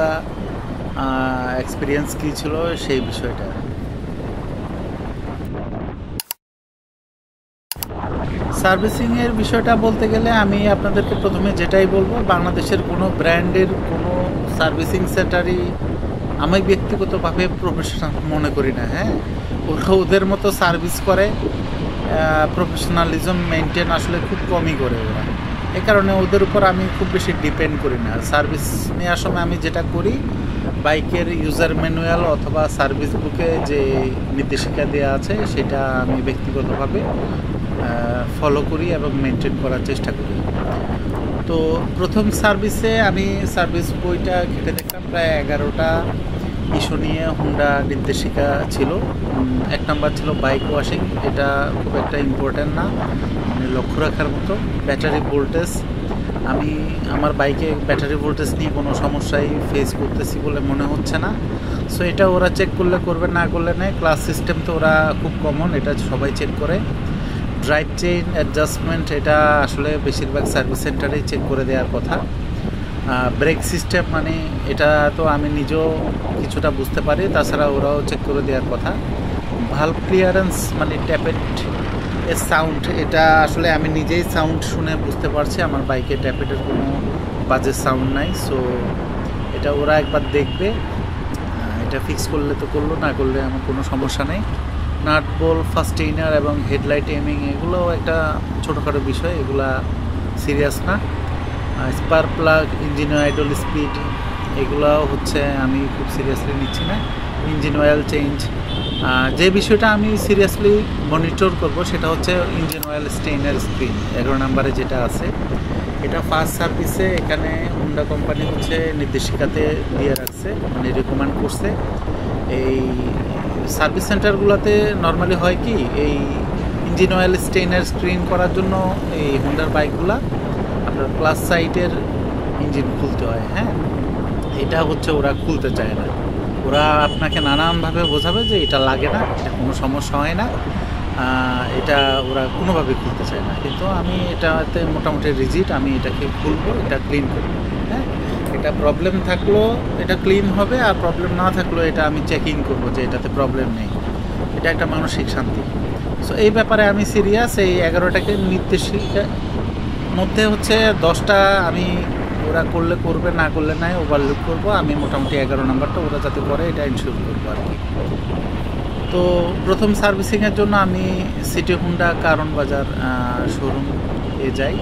এক্সপিরিয়েন্স কী ছিল সেই বিষয়টা। সার্ভিসিংয়ের বিষয়টা বলতে গেলে আমি আপনাদেরকে প্রথমে যেটাই বলবো, বাংলাদেশের কোনো ব্র্যান্ডের কোনো সার্ভিসিং সেন্টারই আমি ব্যক্তিগতভাবে প্রফেশনাল মনে করি না। হ্যাঁ, ওরা ওদের মতো সার্ভিস করে, প্রফেশনালিজম মেনটেন আসলে খুব কমই করে ওরা। এই কারণে ওদের উপর আমি খুব বেশি ডিপেন্ড করি না। সার্ভিস নেওয়ার সময় আমি যেটা করি, বাইকের ইউজার ম্যানুয়াল অথবা সার্ভিস বুকে যে নির্দেশিকা দেওয়া আছে সেটা আমি ব্যক্তিগতভাবে ফলো করি এবং মেনটেন করার চেষ্টা করি। তো প্রথম সার্ভিসে আমি সার্ভিস বইটা ঘেটে দেখলাম, প্রায় 11টা ইস্যু নিয়ে হুন্ডা নির্দেশিকা ছিল। এক নাম্বার ছিল বাইক ওয়াশিং, এটা খুব একটা ইম্পর্ট্যান্ট না, মানে লক্ষ্য রাখার মতো। ব্যাটারি ভোল্টেজ, আমি আমার বাইকে ব্যাটারি ভোল্টেজ নিয়ে কোনো সমস্যাই ফেস করতেছি বলে মনে হচ্ছে না। সো এটা ওরা চেক করলে করবে, না করলে নেই। ক্লাস সিস্টেম তো ওরা খুব কমন, এটা সবাই চেক করে। ড্রাইভ চেইন অ্যাডজাস্টমেন্ট, এটা আসলে বেশিরভাগ সার্ভিস সেন্টারেই চেক করে দেওয়ার কথা। ব্রেক সিস্টেম, মানে এটা তো আমি নিজেও কিছুটা বুঝতে পারি, তাছাড়া ওরাও চেক করে দেওয়ার কথা। ভালভ ক্লিয়ারেন্স, মানে ট্যাপেট এর সাউন্ড, এটা আসলে আমি নিজেই সাউন্ড শুনে বুঝতে পারছি আমার বাইকে ট্যাপেটের কোনো বাজে সাউন্ড নাই। সো এটা ওরা একবার দেখবে, এটা ফিক্স করলে তো করলো, না করলে আমার কোনো সমস্যা নেই। নাট বোল্ট, ফাস্টেইনার এবং হেডলাইট এমিং, এগুলো একটা ছোটোখাটো বিষয়, এগুলা সিরিয়াস না। Spark plug, engine idol speed, এগুলো হচ্ছে আমি খুব সিরিয়াসলি নিচ্ছি না। ইঞ্জিন অয়েল চেঞ্জ, যে বিষয়টা আমি সিরিয়াসলি মনিটর করব সেটা হচ্ছে ইঞ্জিন অয়েল স্টেইনের স্ক্রিন 11 নম্বরে যেটা আছে। এটা ফার্স্ট সার্ভিসে এখানে হুন্ডা কোম্পানি হচ্ছে নির্দেশিকাতে দিয়ে রাখছে, মানে রেকমেন্ড করছে। এই সার্ভিস সেন্টারগুলোতে নর্মালি হয় কি, এই ইঞ্জিন অয়েল স্টেইনের স্ক্রিন করার জন্য এই হুন্ডার বাইকগুলা আপনার প্লাস সাইডের ইঞ্জিন খুলতে হয়। হ্যাঁ, এটা হচ্ছে ওরা খুলতে চায় না। ওরা আপনাকে নানানভাবে বোঝাবে যে এটা লাগে না, এটা কোনো সমস্যা হয় না, এটা ওরা কোনোভাবে খুলতে চায় না। কিন্তু আমি এটাতে মোটামুটি রিজিড, আমি এটাকে খুলবো, এটা ক্লিন করবো। হ্যাঁ, এটা প্রবলেম থাকলেও এটা ক্লিন হবে, আর প্রবলেম না থাকলেও এটা আমি চেকিং করবো যে এটাতে প্রবলেম নেই। এটা একটা মানসিক শান্তি। সো এই ব্যাপারে আমি সিরিয়াস। এই 11টাকে নির্দেশিকার মধ্যে হচ্ছে 10টা আমি ওরা করলে করবে, না করলে নাই, ওভারলুক করবো। আমি মোটামুটি 11 নম্বরটা ওরা যাতে করে এটা ইনশিওর করবো আর কি। তো প্রথম সার্ভিসিংয়ের জন্য আমি সিটি হুন্ডা কারণ বাজার শোরুম এ যাই।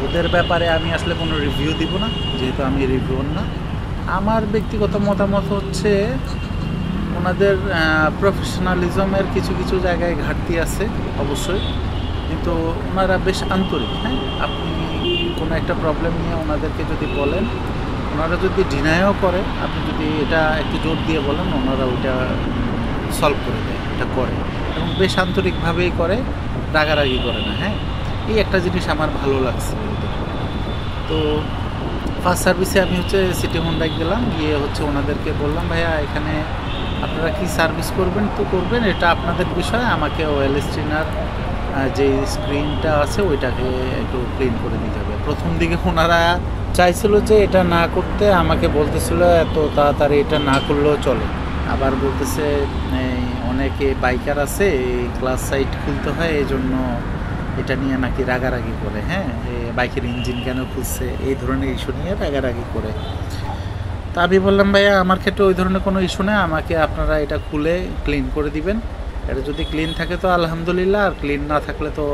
ওদের ব্যাপারে আমি আসলে কোনো রিভিউ দিব না, যেহেতু আমি রিভিউর না। আমার ব্যক্তিগত মতামত হচ্ছে ওনাদের প্রফেশনালিজমের কিছু কিছু জায়গায় ঘাটতি আছে অবশ্যই, কিন্তু ওনারা বেশ আন্তরিক। হ্যাঁ, আপনি কোনো একটা প্রবলেম নিয়ে ওনাদেরকে যদি বলেন, ওনারা যদি ডিনাইও করে, আপনি যদি এটা একটু জোর দিয়ে বলেন, ওনারা ওইটা সলভ করে দেয়, এটা করে, এবং বেশ আন্তরিকভাবেই করে, রাগারাগি করে না। হ্যাঁ, এই একটা জিনিস আমার ভালো লাগছে। তো ফার্স্ট সার্ভিসে আমি হচ্ছে সিটি হুন্ডায় গেলাম, গিয়ে হচ্ছে ওনাদেরকে বললাম, ভাইয়া এখানে আপনারা কি সার্ভিস করবেন তো করবেন, এটা আপনাদের বিষয়, আমাকে ওয়েল স্টিনার যে স্ক্রিনটা আছে ওইটাকে একটু ক্লিন করে দিতে হবে। প্রথম দিকে ওনারা চাইছিল যে এটা না করতে, আমাকে বলতেছিল এত তাড়াতাড়ি এটা না করলেও চলে। আবার বলতেছে অনেকে বাইকার আছে এই ক্লাস সাইড খুলতে হয়, এই জন্য এটা নিয়ে নাকি রাগারাগি করে। হ্যাঁ, বাইকের ইঞ্জিন কেন খুলছে, এই ধরনের ইস্যু নিয়ে রাগারাগি করে। তা আমি বললাম, ভাইয়া আমার ক্ষেত্রে ওই ধরনের কোনো ইস্যু নেই, আমাকে আপনারা এটা খুলে ক্লিন করে দিবেন। এটা যদি ক্লিন থাকে তো আলহামদুলিল্লাহ, আর ক্লিন না থাকলে তো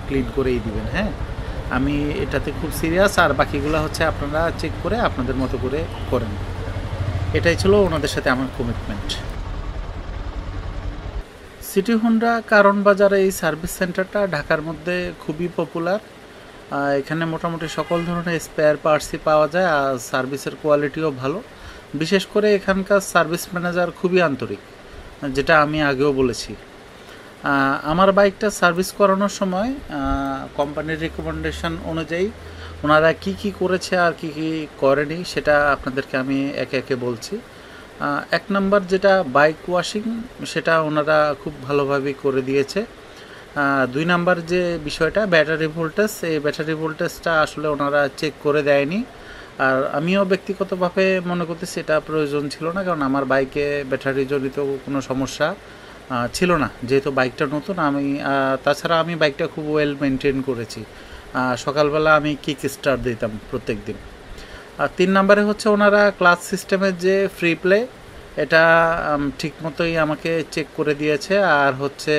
ক্লিন করেই দিবেন। হ্যাঁ, আমি এটাতে খুব সিরিয়াস, আর বাকিগুলো হচ্ছে আপনারা চেক করে আপনাদের মতো করে করেন। এটাই ছিল ওনাদের সাথে আমার কমিটমেন্ট। সিটি হুন্ডা কারণ বাজারে এই সার্ভিস সেন্টারটা ঢাকার মধ্যে খুবই পপুলার। এখানে মোটামুটি সকল ধরনের স্পেয়ার পার্টসই পাওয়া যায়, আর সার্ভিসের কোয়ালিটিও ভালো। বিশেষ করে এখানকার সার্ভিস ম্যানেজার খুবই আন্তরিক, যেটা আমি আগেও বলেছি। আমার বাইকটা সার্ভিস করানোর সময় কোম্পানির রিকমেন্ডেশন অনুযায়ী ওনারা কি কি করেছে আর কি কি করেনি সেটা আপনাদেরকে আমি একে একে বলছি। 1 নম্বর যেটা বাইক ওয়াশিং, সেটা ওনারা খুব ভালোভাবেই করে দিয়েছে। 2 নম্বর যে বিষয়টা ব্যাটারি ভোল্টেজ, এই ব্যাটারি ভোল্টেজটা আসলে ওনারা চেক করে দেয়নি, আর আমিও ব্যক্তিগতভাবে মনে করতেছি এটা প্রয়োজন ছিল না, কারণ আমার বাইকে ব্যাটারি জনিত কোনো সমস্যা ছিল না, যেহেতু বাইকটা নতুন। আমি তাছাড়া আমি বাইকটা খুব ওয়েল মেনটেন করেছি। সকালবেলা আমি কিক স্টার্ট দিতাম প্রত্যেক দিন। আর 3 নম্বরে হচ্ছে ওনারা ক্লাস সিস্টেমের যে ফ্রি প্লে এটা ঠিক মতোই আমাকে চেক করে দিয়েছে, আর হচ্ছে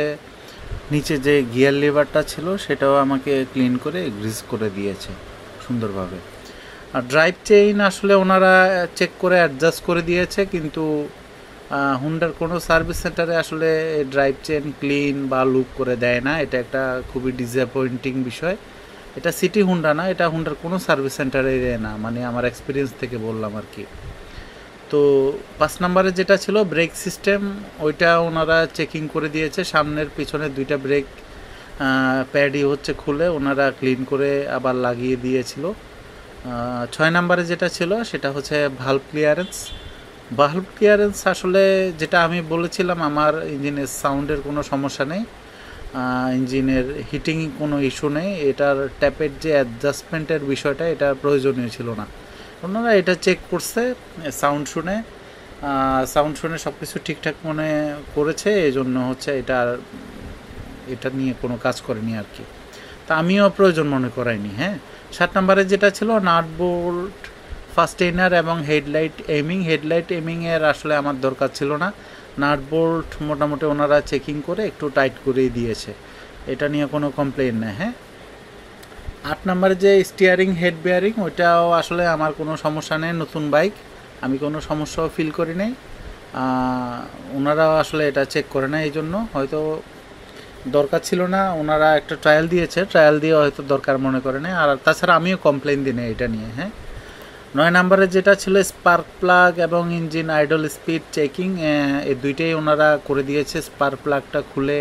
নিচে যে গিয়ার লিভারটা ছিল সেটাও আমাকে ক্লিন করে গ্রিস করে দিয়েছে সুন্দরভাবে। আর ড্রাইভ চেইন আসলে ওনারা চেক করে অ্যাডজাস্ট করে দিয়েছে, কিন্তু হুন্ডার কোনো সার্ভিস সেন্টারে আসলে ড্রাইভ চেইন ক্লিন বা লুক করে দেয় না। এটা একটা খুবই ডিসঅ্যাপয়েন্টিং বিষয়। এটা সিটি হুন্ডা না, এটা হুন্ডার কোনো সার্ভিস সেন্টারে দেয় না, মানে আমার এক্সপিরিয়েন্স থেকে বললাম আর কি। তো 5 নম্বরে যেটা ছিল ব্রেক সিস্টেম, ওইটা ওনারা চেকিং করে দিয়েছে। সামনের পিছনের 2টা ব্রেক প্যাডই হচ্ছে খুলে ওনারা ক্লিন করে আবার লাগিয়ে দিয়েছিল। 6 নম্বরে যেটা ছিল সেটা হচ্ছে ভালভ ক্লিয়ারেন্স। ভালভ ক্লিয়ারেন্স আসলে যেটা আমি বলেছিলাম, আমার ইঞ্জিনের সাউন্ডের কোনো সমস্যা নেই, ইঞ্জিনের হিটিং কোনো ইস্যু নেই, এটার ট্যাপের যে অ্যাডজাস্টমেন্টের বিষয়টা এটা প্রয়োজনীয় ছিল না। ওনারা এটা চেক করছে, সাউন্ড শুনে সব কিছু ঠিকঠাক মনে করেছে, এই জন্য হচ্ছে এটা নিয়ে কোনো কাজ করেনি আর কি। তা আমিও প্রয়োজন মনে করাইনি। হ্যাঁ, 7 নম্বরে যেটা ছিল নাট বোল্ট ফাস্টেনার এবং হেডলাইট এমিংয়ের আসলে আমার দরকার ছিল না। নাট বোল্ট মোটামুটি ওনারা চেকিং করে একটু টাইট করেই দিয়েছে, এটা নিয়ে কোনো কমপ্লেন নেই। হ্যাঁ, 8 নম্বরে যে স্টিয়ারিং হেড বেয়ারিং, ওইটাও আসলে আমার কোনো সমস্যা নেই, নতুন বাইক, আমি কোনো সমস্যাও ফিল করি নাই। ওনারাও আসলে এটা চেক করে না, এই জন্য হয়তো দরকার ছিল না। ওনারা একটা ট্রায়াল দিয়েছে, ট্রায়াল দিয়ে হয়তো দরকার মনে করে না, আর তাছাড়া আমিও কমপ্লেন দিই না এটা নিয়ে। হ্যাঁ, 9 নম্বরে যেটা ছিল স্পার্ক প্লাগ এবং ইঞ্জিন আইডল স্পিড চেকিং, এই দুইটাই ওনারা করে দিয়েছে। স্পার্ক প্লাগটা খুলে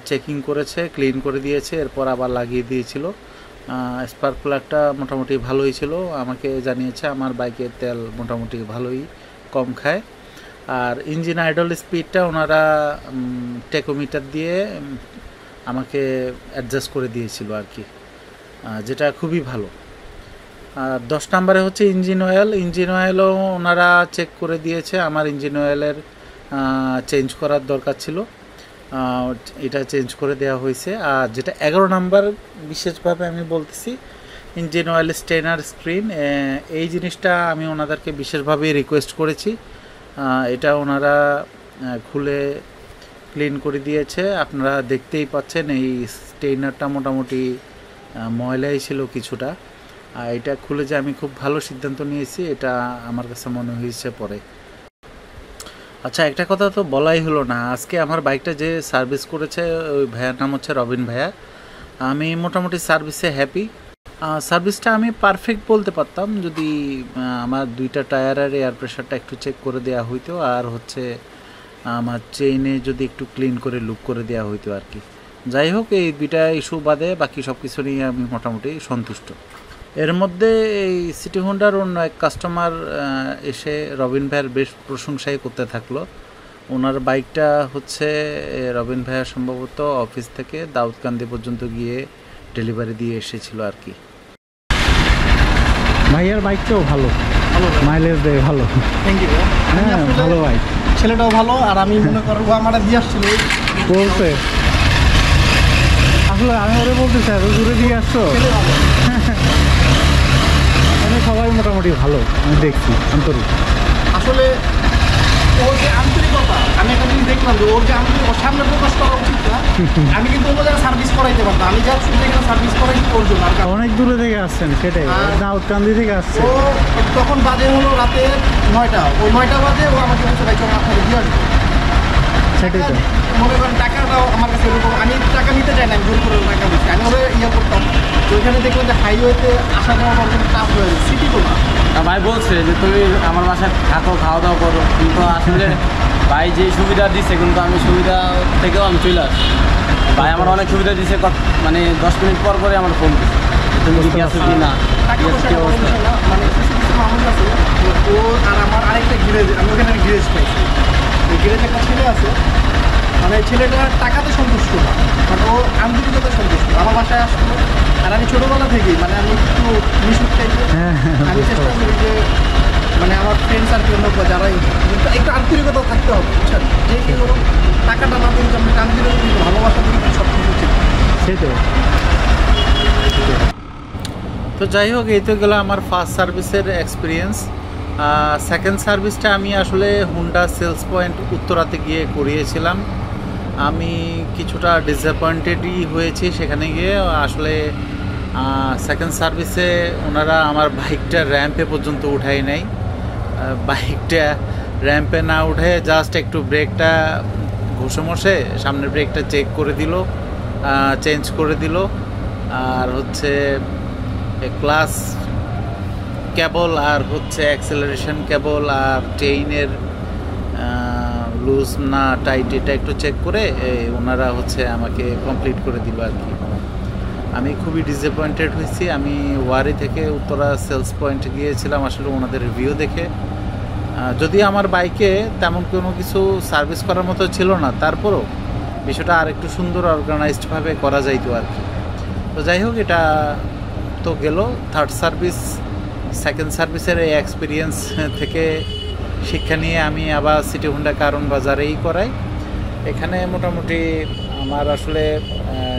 চেকিং করেছে, ক্লিন করে দিয়েছে, এরপর আবার লাগিয়ে দিয়েছিল। স্পার্ক প্লাগটা মোটামুটি ভালোই ছিল, আমাকে জানিয়েছে আমার বাইকের তেল মোটামুটি ভালোই কম খায়। আর ইঞ্জিন আইডল স্পিডটা ওনারা টেকোমিটার দিয়ে আমাকে অ্যাডজাস্ট করে দিয়েছিল আর কি, যেটা খুবই ভালো। আর 10 নম্বরে হচ্ছে ইঞ্জিন অয়েলও ওনারা চেক করে দিয়েছে। আমার ইঞ্জিন অয়েলের চেঞ্জ করার দরকার ছিল, এটা চেঞ্জ করে দেওয়া হয়েছে। আর যেটা 11 নম্বর বিশেষভাবে আমি বলতেছি, ইঞ্জিন অয়েল স্টেনার স্ক্রিন, এই জিনিসটা আমি ওনাদেরকে বিশেষভাবে রিকোয়েস্ট করেছি, এটা ওনারা খুলে ক্লিন করে দিয়েছে। আপনারা দেখতেই পাচ্ছেন এই স্টেনারটা মোটামুটি ময়লাই ছিল কিছুটা, এটা খুলে যে আমি খুব ভালো সিদ্ধান্ত নিয়েছি, এটা আমার কাছে মনে হয়েছে পরে। আচ্ছা, একটা কথা তো বলাই হলো না, আজকে আমার বাইকটা যে সার্ভিস করেছে ওই ভাইয়ার নাম হচ্ছে রবিন ভাইয়া। আমি মোটামুটি সার্ভিসে হ্যাপি। সার্ভিসটা আমি পারফেক্ট বলতে পারতাম যদি আমার 2টা টায়ারের এয়ার প্রেশারটা একটু চেক করে দেওয়া হইতো, আর হচ্ছে আমার চেইনে যদি একটু ক্লিন করে লুক করে দেওয়া হইতো আর কি। যাই হোক, এই 2টা ইস্যু বাদে বাকি সব কিছু নিয়ে আমি মোটামুটি সন্তুষ্ট। এর মধ্যে এই সিটি হুন্ডার অন্য এক কাস্টমার এসে রবিন ভাইয়ের বেশ প্রশংসাই করতে থাকলো। ওনার বাইকটা হচ্ছে রবিন ভাইয়া সম্ভবত অফিস থেকে দাউদকান্দি পর্যন্ত গিয়ে ডেলিভারি দিয়ে এসেছিল আর কি। ভাইয়ার বাইকটাও ভালো, মাইলেজ দেয় ভালো। Thank you. হ্যাঁ, ভালো বাইক, ছেলেটাও ভালো, আর আমি মনে করবো আমার দিয়ে আসছিল বলছে। আসলে আমি ওরে বলতে চাই, ঘুরে দিয়ে আসছো, সবাই মোটামুটি ভালো আমি দেখছি আন্তরিক। আসলে ওর যে আন্তরিকতা, আমি একটা জিনিস দেখলাম যে ওর যে আন্তরিক ওর সামনে প্রকাশ করা উচিত না। আমি কিন্তু অন্য জায়গায় সার্ভিস করাইতে পারতাম, আমি যা শুধু এখানে সার্ভিস করাইছি ওর জন্য। অনেক দূরে থেকে আসছেন, সেটাই দাউদকান্দি থেকে আসছে। ও তখন বাজে হলো রাতে 9টা, ওই 9টা বাজে ও আমাকে বলছে ভাই চল আপনাকে দিয়ে আসবো। সেটাই তো মনে করেন টাকাটাও আমার কাছে এরকম, আমি টাকা নিতে চাই না, আমি জোর করে টাকা দিচ্ছি, আমি ওরা ইয়ে করতাম। তো ওইখানে দেখলাম যে হাইওয়েতে আসা যাওয়া আমার জন্য টাফ হয়ে যাচ্ছে, সিটি তো না। ভাই বলছে যে তুমি আমার বাসায় থাকো, খাওয়া দাওয়া করো, কিন্তু আসলে ভাই যে সুবিধা দিচ্ছে, কিন্তু আমি সুবিধা থেকেও আমি চলে আসি। ভাই আমার অনেক সুবিধা দিচ্ছে, মানে 10 মিনিট পর পরে আমার ফোন দিচ্ছে, তুমি কি আছো কি না, টাকা পয়সা কি অবস্থা। মানে কিছু কিছু মানুষ আছে, ও আর আমার আরেকটা গ্যারেজ, আমি ওখানে গ্যারেজ পাইছি, ওই গ্যারেজে একটা ছেলে আছে, মানে ছেলেটা টাকাতে সন্তুষ্ট না, মানে ও আন্তরিকতা সন্তুষ্ট। আমার বাসায় আসতো, আর আমি ছোটোবেলা থেকেই মানে আমি একটু মিশুক টাইপের, আমি চেষ্টা করি যে মানে আমার ফ্রেন্ড সার্কেল হোক বা যারাই একটু আন্তরিকতা থাকতে হবে, বুঝছেন। যে কেউ টাকাটা না কিন্তু আমি আন্তরিকতা কিন্তু ভালোবাসা কিন্তু সব কিছু উচিত। সেটাই। তো যাই হোক, এই তো গেল আমার ফার্স্ট সার্ভিসের এক্সপিরিয়েন্স। সেকেন্ড সার্ভিসটা আমি আসলে হুন্ডা সেলস পয়েন্ট উত্তরাতে গিয়ে করিয়েছিলাম। আমি কিছুটা ডিসঅ্যাপয়েন্টেডই হয়েছি সেখানে গিয়ে। আসলে সেকেন্ড সার্ভিসে ওনারা আমার বাইকটা র্যাম্পে পর্যন্ত উঠাই নাই। বাইকটা র্যাম্পে না উঠে জাস্ট একটু ব্রেকটা ঘষে মশে সামনের ব্রেকটা চেক করে দিল, চেঞ্জ করে দিল, আর হচ্ছে ক্লাস কেবল আর হচ্ছে অ্যাক্সেলারেশন কেবল আর চেইনের লুজ না টাইট এটা একটু চেক করে ওনারা হচ্ছে আমাকে কমপ্লিট করে দিল আর কি। আমি খুবই ডিসঅ্যাপয়েন্টেড হয়েছি। আমি ওয়ারি থেকে উত্তরা সেলস পয়েন্টে গিয়েছিলাম আসলে ওনাদের রিভিউ দেখে। যদি আমার বাইকে তেমন কোনো কিছু সার্ভিস করার মতো ছিল না, তারপরও বিষয়টা আর একটু সুন্দর অর্গানাইজডভাবে করা যাইতো আর কি। তো যাই হোক, এটা তো গেল থার্ড সার্ভিস। সেকেন্ড সার্ভিসের এই এক্সপিরিয়েন্স থেকে শিক্ষা নিয়ে আমি আবার সিটি হুন্ডা কারণ বাজারেই করাই। এখানে মোটামুটি আমার আসলে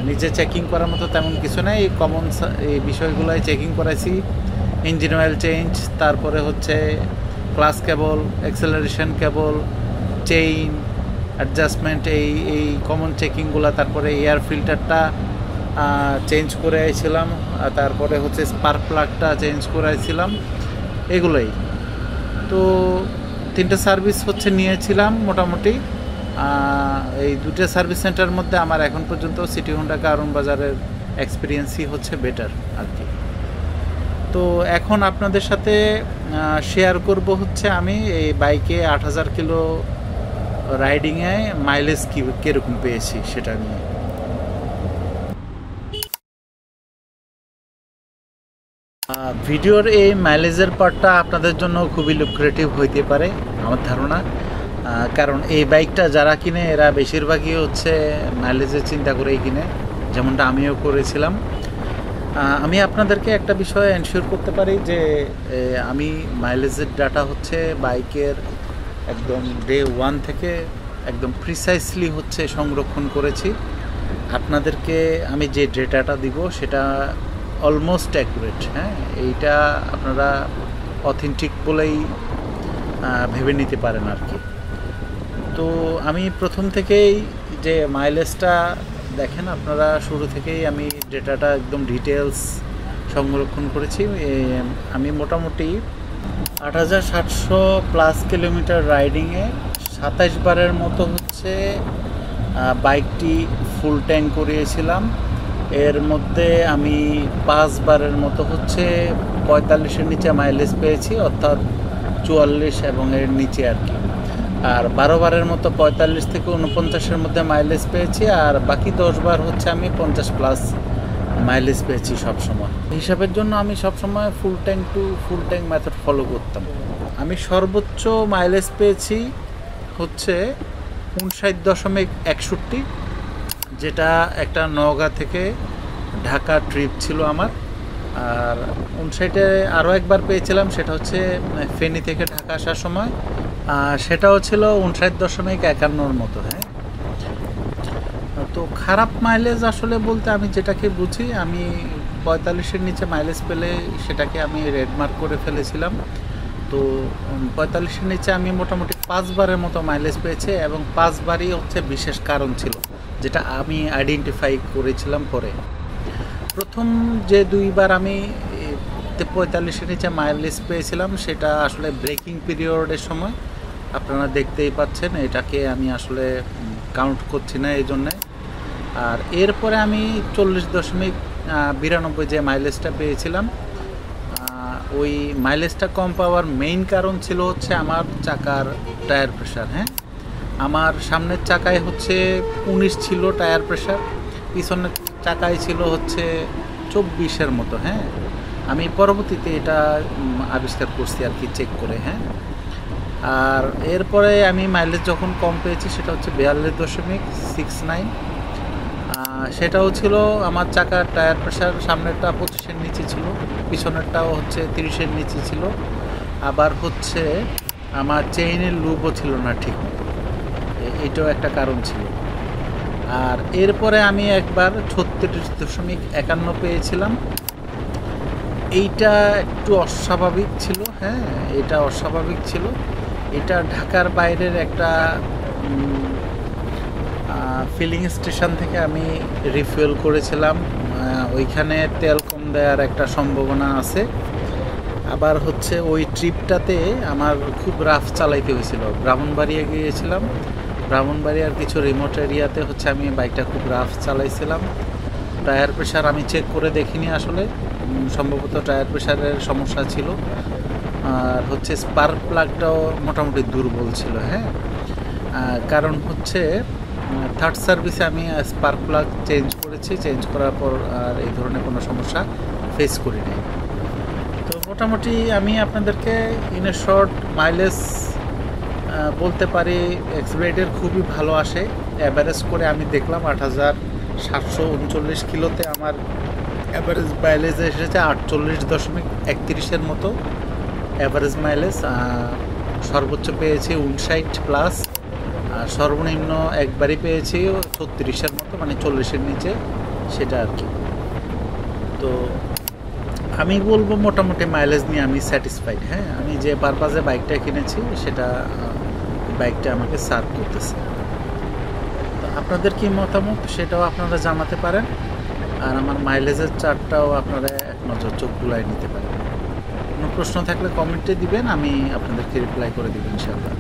নিজে চেকিং করার মতো তেমন কিছু নেই। এই কমন এই বিষয়গুলোই চেকিং করাইছি, ইঞ্জিন অয়েল চেঞ্জ, তারপরে হচ্ছে ক্লাস কেবল, অ্যাক্সেলারেশন কেবল, চেইন অ্যাডজাস্টমেন্ট, এই কমন চেকিংগুলো। তারপরে এয়ার ফিল্টারটা চেঞ্জ করে আইছিলাম, তারপরে হচ্ছে স্পার্ক প্লাগটা চেঞ্জ করাইছিলাম, এগুলোই। তো 3টে সার্ভিস হচ্ছে নিয়েছিলাম মোটামুটি। এই 2টে সার্ভিস সেন্টারের মধ্যে আমার এখন পর্যন্ত সিটি হুন্ডা কারণ বাজারের এক্সপিরিয়েন্সই হচ্ছে বেটার আর কি। তো এখন আপনাদের সাথে শেয়ার করব হচ্ছে আমি এই বাইকে 8000 কিলো রাইডিংয়ে মাইলেজ কীরকম পেয়েছি সেটা নিয়ে। ভিডিওর এই মাইলেজের পার্টটা আপনাদের জন্য খুবই লুক্রেটিভ হইতে পারে আমার ধারণা, কারণ এই বাইকটা যারা কিনে এরা বেশিরভাগই হচ্ছে মাইলেজের চিন্তা করেই কিনে, যেমনটা আমিও করেছিলাম। আমি আপনাদেরকে একটা বিষয় এনশিওর করতে পারি যে আমি মাইলেজের ডাটা হচ্ছে বাইকের একদম ডে 1 থেকে একদম প্রিসাইসলি হচ্ছে সংরক্ষণ করেছি। আপনাদেরকে আমি যে ডেটাটা দিব সেটা অলমোস্ট অ্যাকুরেট। হ্যাঁ, এইটা আপনারা অথেন্টিক বলেই ভেবে নিতে পারেন আর কি। তো আমি প্রথম থেকেই যে মাইলেজটা দেখেন আপনারা, শুরু থেকেই আমি ডেটাটা একদম ডিটেলস সংরক্ষণ করেছি। আমি মোটামুটি 8700 প্লাস কিলোমিটার রাইডিংয়ে 27 বারের মতো হচ্ছে বাইকটি ফুল ট্যাঙ্ক করিয়েছিলাম। এর মধ্যে আমি 5 বারের মতো হচ্ছে 45-এর নিচে মাইলেজ পেয়েছি, অর্থাৎ 44 এবং এর নিচে আর কি। আর 12 বারের মতো 45 থেকে 49-এর মধ্যে মাইলেজ পেয়েছি, আর বাকি 10 বার হচ্ছে আমি 50 প্লাস মাইলেজ পেয়েছি সবসময়। হিসাবের জন্য আমি সবসময় full tank to full tank method follow করতাম। আমি সর্বোচ্চ মাইলেজ পেয়েছি হচ্ছে 59.61, যেটা একটা নওগাঁ থেকে ঢাকা ট্রিপ ছিল আমার। আর 59-এ আরও একবার পেয়েছিলাম, সেটা হচ্ছে ফেনী থেকে ঢাকা আসার সময়, সেটাও ছিল 59.51 মতো। হ্যাঁ, তো খারাপ মাইলেজ আসলে বলতে আমি যেটাকে বুঝি, আমি 45-এর নিচে মাইলেজ পেলে সেটাকে আমি রেড মার্ক করে ফেলেছিলাম। তো 45-এর নিচে আমি মোটামুটি 5 বারের মতো মাইলেজ পেয়েছি, এবং 5 বারই হচ্ছে বিশেষ কারণ ছিল যেটা আমি আইডেন্টিফাই করেছিলাম পরে। প্রথম যে 2 বার আমি 45-এর নিচে মাইলেজ পেয়েছিলাম সেটা আসলে ব্রেকিং পিরিয়ডের সময়, আপনারা দেখতেই পাচ্ছেন, এটাকে আমি আসলে কাউন্ট করছি না এই জন্যে। আর এরপরে আমি 40.92 যে মাইলেজটা পেয়েছিলাম, ওই মাইলেজটা কম পাওয়ার মেইন কারণ ছিল হচ্ছে আমার চাকার টায়ার প্রেশার। হ্যাঁ, আমার সামনের চাকায় হচ্ছে 19 ছিল টায়ার প্রেশার, পিছনের চাকায় ছিল হচ্ছে 24-এর মতো। হ্যাঁ, আমি পরবর্তীতে এটা আবিষ্কার করছি আর কি, চেক করে। হ্যাঁ, আর এরপরে আমি মাইলেজ যখন কম পেয়েছি সেটা হচ্ছে 42.69, সেটাও ছিল আমার চাকার টায়ার প্রেশার সামনেরটা 25-এর নিচে ছিল, পিছনেরটাও হচ্ছে 30-এর নিচে ছিল। আবার হচ্ছে আমার চেইনের লুপও ছিল না ঠিক মতো, এটাও একটা কারণ ছিল। আর এরপরে আমি একবার 36.51 পেয়েছিলাম, এইটা একটু অস্বাভাবিক ছিল, হ্যাঁ এটা অস্বাভাবিক ছিল। এটা ঢাকার বাইরের একটা ফিলিং স্টেশন থেকে আমি রিফুয়েল করেছিলাম। ওইখানে তেল কম দেওয়ার একটা সম্ভাবনা আছে। আবার হচ্ছে ওই ট্রিপটাতে আমার খুব রাফ চালাইতে হয়েছিল। ব্রাহ্মণবাড়িয়া গিয়েছিলাম, ব্রাহ্মণবাড়িয়ার কিছু রিমোট এরিয়াতে হচ্ছে আমি বাইকটা খুব রাফ চালাইছিলাম। টায়ার প্রেশার আমি চেক করে দেখিনি আসলে, সম্ভবত টায়ার প্রেশারের সমস্যা ছিল। আর হচ্ছে স্পার্ক প্লাগটাও মোটামুটি দুর্বল ছিল, হ্যাঁ। কারণ হচ্ছে থার্ড সার্ভিসে আমি স্পার্ক প্লাগ চেঞ্জ করেছি, চেঞ্জ করার পর আর এই ধরনের কোনো সমস্যা ফেস করি নাই। তো মোটামুটি আমি আপনাদেরকে ইন এ শর্ট মাইলেজ বলতে পারি এক্সব্রেডের খুবই ভালো আসে। অ্যাভারেজ করে আমি দেখলাম 8739 কিলোতে আমার অ্যাভারেজ মাইলেজ এসেছে 48.31 মতো অ্যাভারেজ মাইলেজ। সর্বোচ্চ পেয়েছি 59+, আর সর্বনিম্ন একবারই পেয়েছি 36 মতো, মানে 40 নিচে, সেটা আর কি। তো আমি বলবো মোটামুটি মাইলেজ নিয়ে আমি স্যাটিসফাইড, হ্যাঁ। আমি যে পারপাজে বাইকটা কিনেছি সেটা বাইকটা আমাকে সার্ভ করতেছে। তো আপনাদের কি মতামত সেটাও আপনারা জানাতে পারেন, আর আমার মাইলেজের চার্টটাও আপনারা এক নজর চোখ বুলাই নিতে পারেন। কোনো প্রশ্ন থাকলে কমেন্টে দিবেন, আমি আপনাদেরকে রিপ্লাই করে দেব ইনশাআল্লাহ।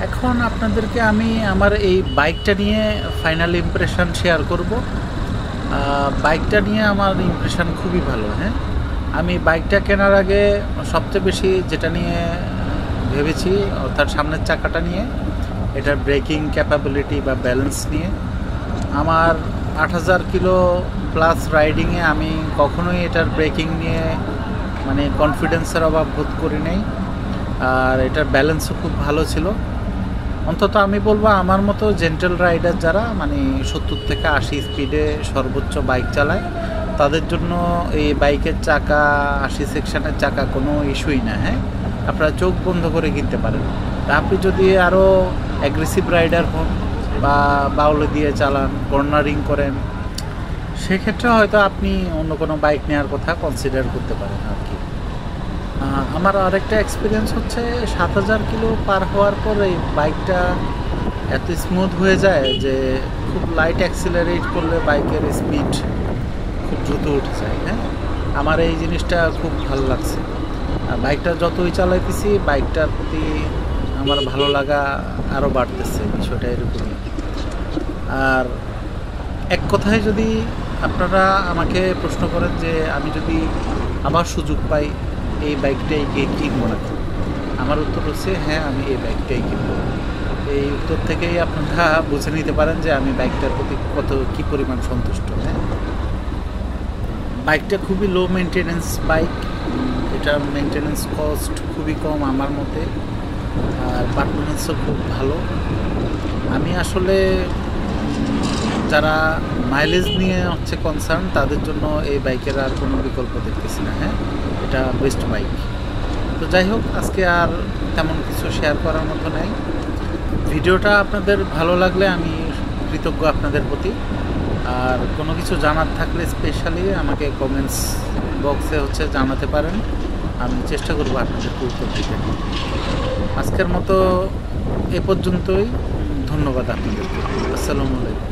এখন আপনাদেরকে আমি আমার এই বাইকটা নিয়ে ফাইনাল ইমপ্রেশন শেয়ার করব। বাইকটা নিয়ে আমার ইমপ্রেশন খুবই ভালো, হ্যাঁ। আমি বাইকটা কেনার আগে সবচেয়ে বেশি যেটা নিয়ে ভেবেছি, অর্থাৎ সামনের চাকাটা নিয়ে, এটার ব্রেকিং ক্যাপাবিলিটি বা ব্যালেন্স নিয়ে। আমার 8000 কিলো প্লাস রাইডিংয়ে আমি কখনোই এটার ব্রেকিং নিয়ে মানে কনফিডেন্সের অভাব বোধ করি নাই। আর এটার ব্যালেন্সও খুব ভালো ছিল। অন্তত আমি বলবো আমার মতো জেন্টেল রাইডার যারা মানে 70 থেকে 80 স্পিডে সর্বোচ্চ বাইক চালায়, তাদের জন্য এই বাইকের চাকা 80 সেকশনের চাকা কোনো ইস্যুই না, হ্যাঁ। আপনারা চোখ বন্ধ করে কিনতে পারেন। আপনি যদি আরও অ্যাগ্রেসিভ রাইডার হন বা বাউলে দিয়ে চালান, কর্নারিং করেন, সেক্ষেত্রে হয়তো আপনি অন্য কোনো বাইক নেওয়ার কথা কনসিডার করতে পারেন আর কি। আমার আরেকটা এক্সপিরিয়েন্স হচ্ছে 7000 কিলো পার হওয়ার পর এই বাইকটা এত স্মুথ হয়ে যায় যে খুব লাইট অ্যাক্সিলারেট করলে বাইকের স্পিড খুব দ্রুত উঠে যায়, হ্যাঁ। আমার এই জিনিসটা খুব ভালো লাগছে। বাইকটা যতই চালাইতেছি বাইকটার প্রতি আমার ভালো লাগা আরও বাড়তেছে, বিষয়টা এরকমই। আর এক কথায় যদি আপনারা আমাকে প্রশ্ন করেন যে আমি যদি আবার সুযোগ পাই এই বাইকটাই কিনবো নাকি, আমার উত্তর হচ্ছে হ্যাঁ, আমি এই বাইকটাই কিনবো। এই উত্তর থেকেই আপনারা বুঝে নিতে পারেন যে আমি বাইকটার প্রতি কী পরিমাণ সন্তুষ্ট, হ্যাঁ। বাইকটা খুবই লো মেনটেনেন্স বাইক, এটার মেনটেনেন্স কস্ট খুবই কম আমার মতে, আর পারফরমেন্সও খুব ভালো। আমি আসলে যারা মাইলেজ নিয়ে হচ্ছে কনসার্ন, তাদের জন্য এই বাইকের আর কোনো বিকল্প দেখতেছি না, হ্যাঁ। এটা বেস্ট বাইক। তো যাই হোক, আজকে আর তেমন কিছু শেয়ার করার মতো নেই। ভিডিওটা আপনাদের ভালো লাগলে আমি কৃতজ্ঞ আপনাদের প্রতি। আর কোনো কিছু জানার থাকলে স্পেশালি আমাকে কমেন্টস বক্সে হচ্ছে জানাতে পারেন, আমি চেষ্টা করবো আপনাদেরকে উত্তর দিতে। আজকের মতো এ পর্যন্তই, ধন্যবাদ আপনাদেরকে। আসসালামু আলাইকুম।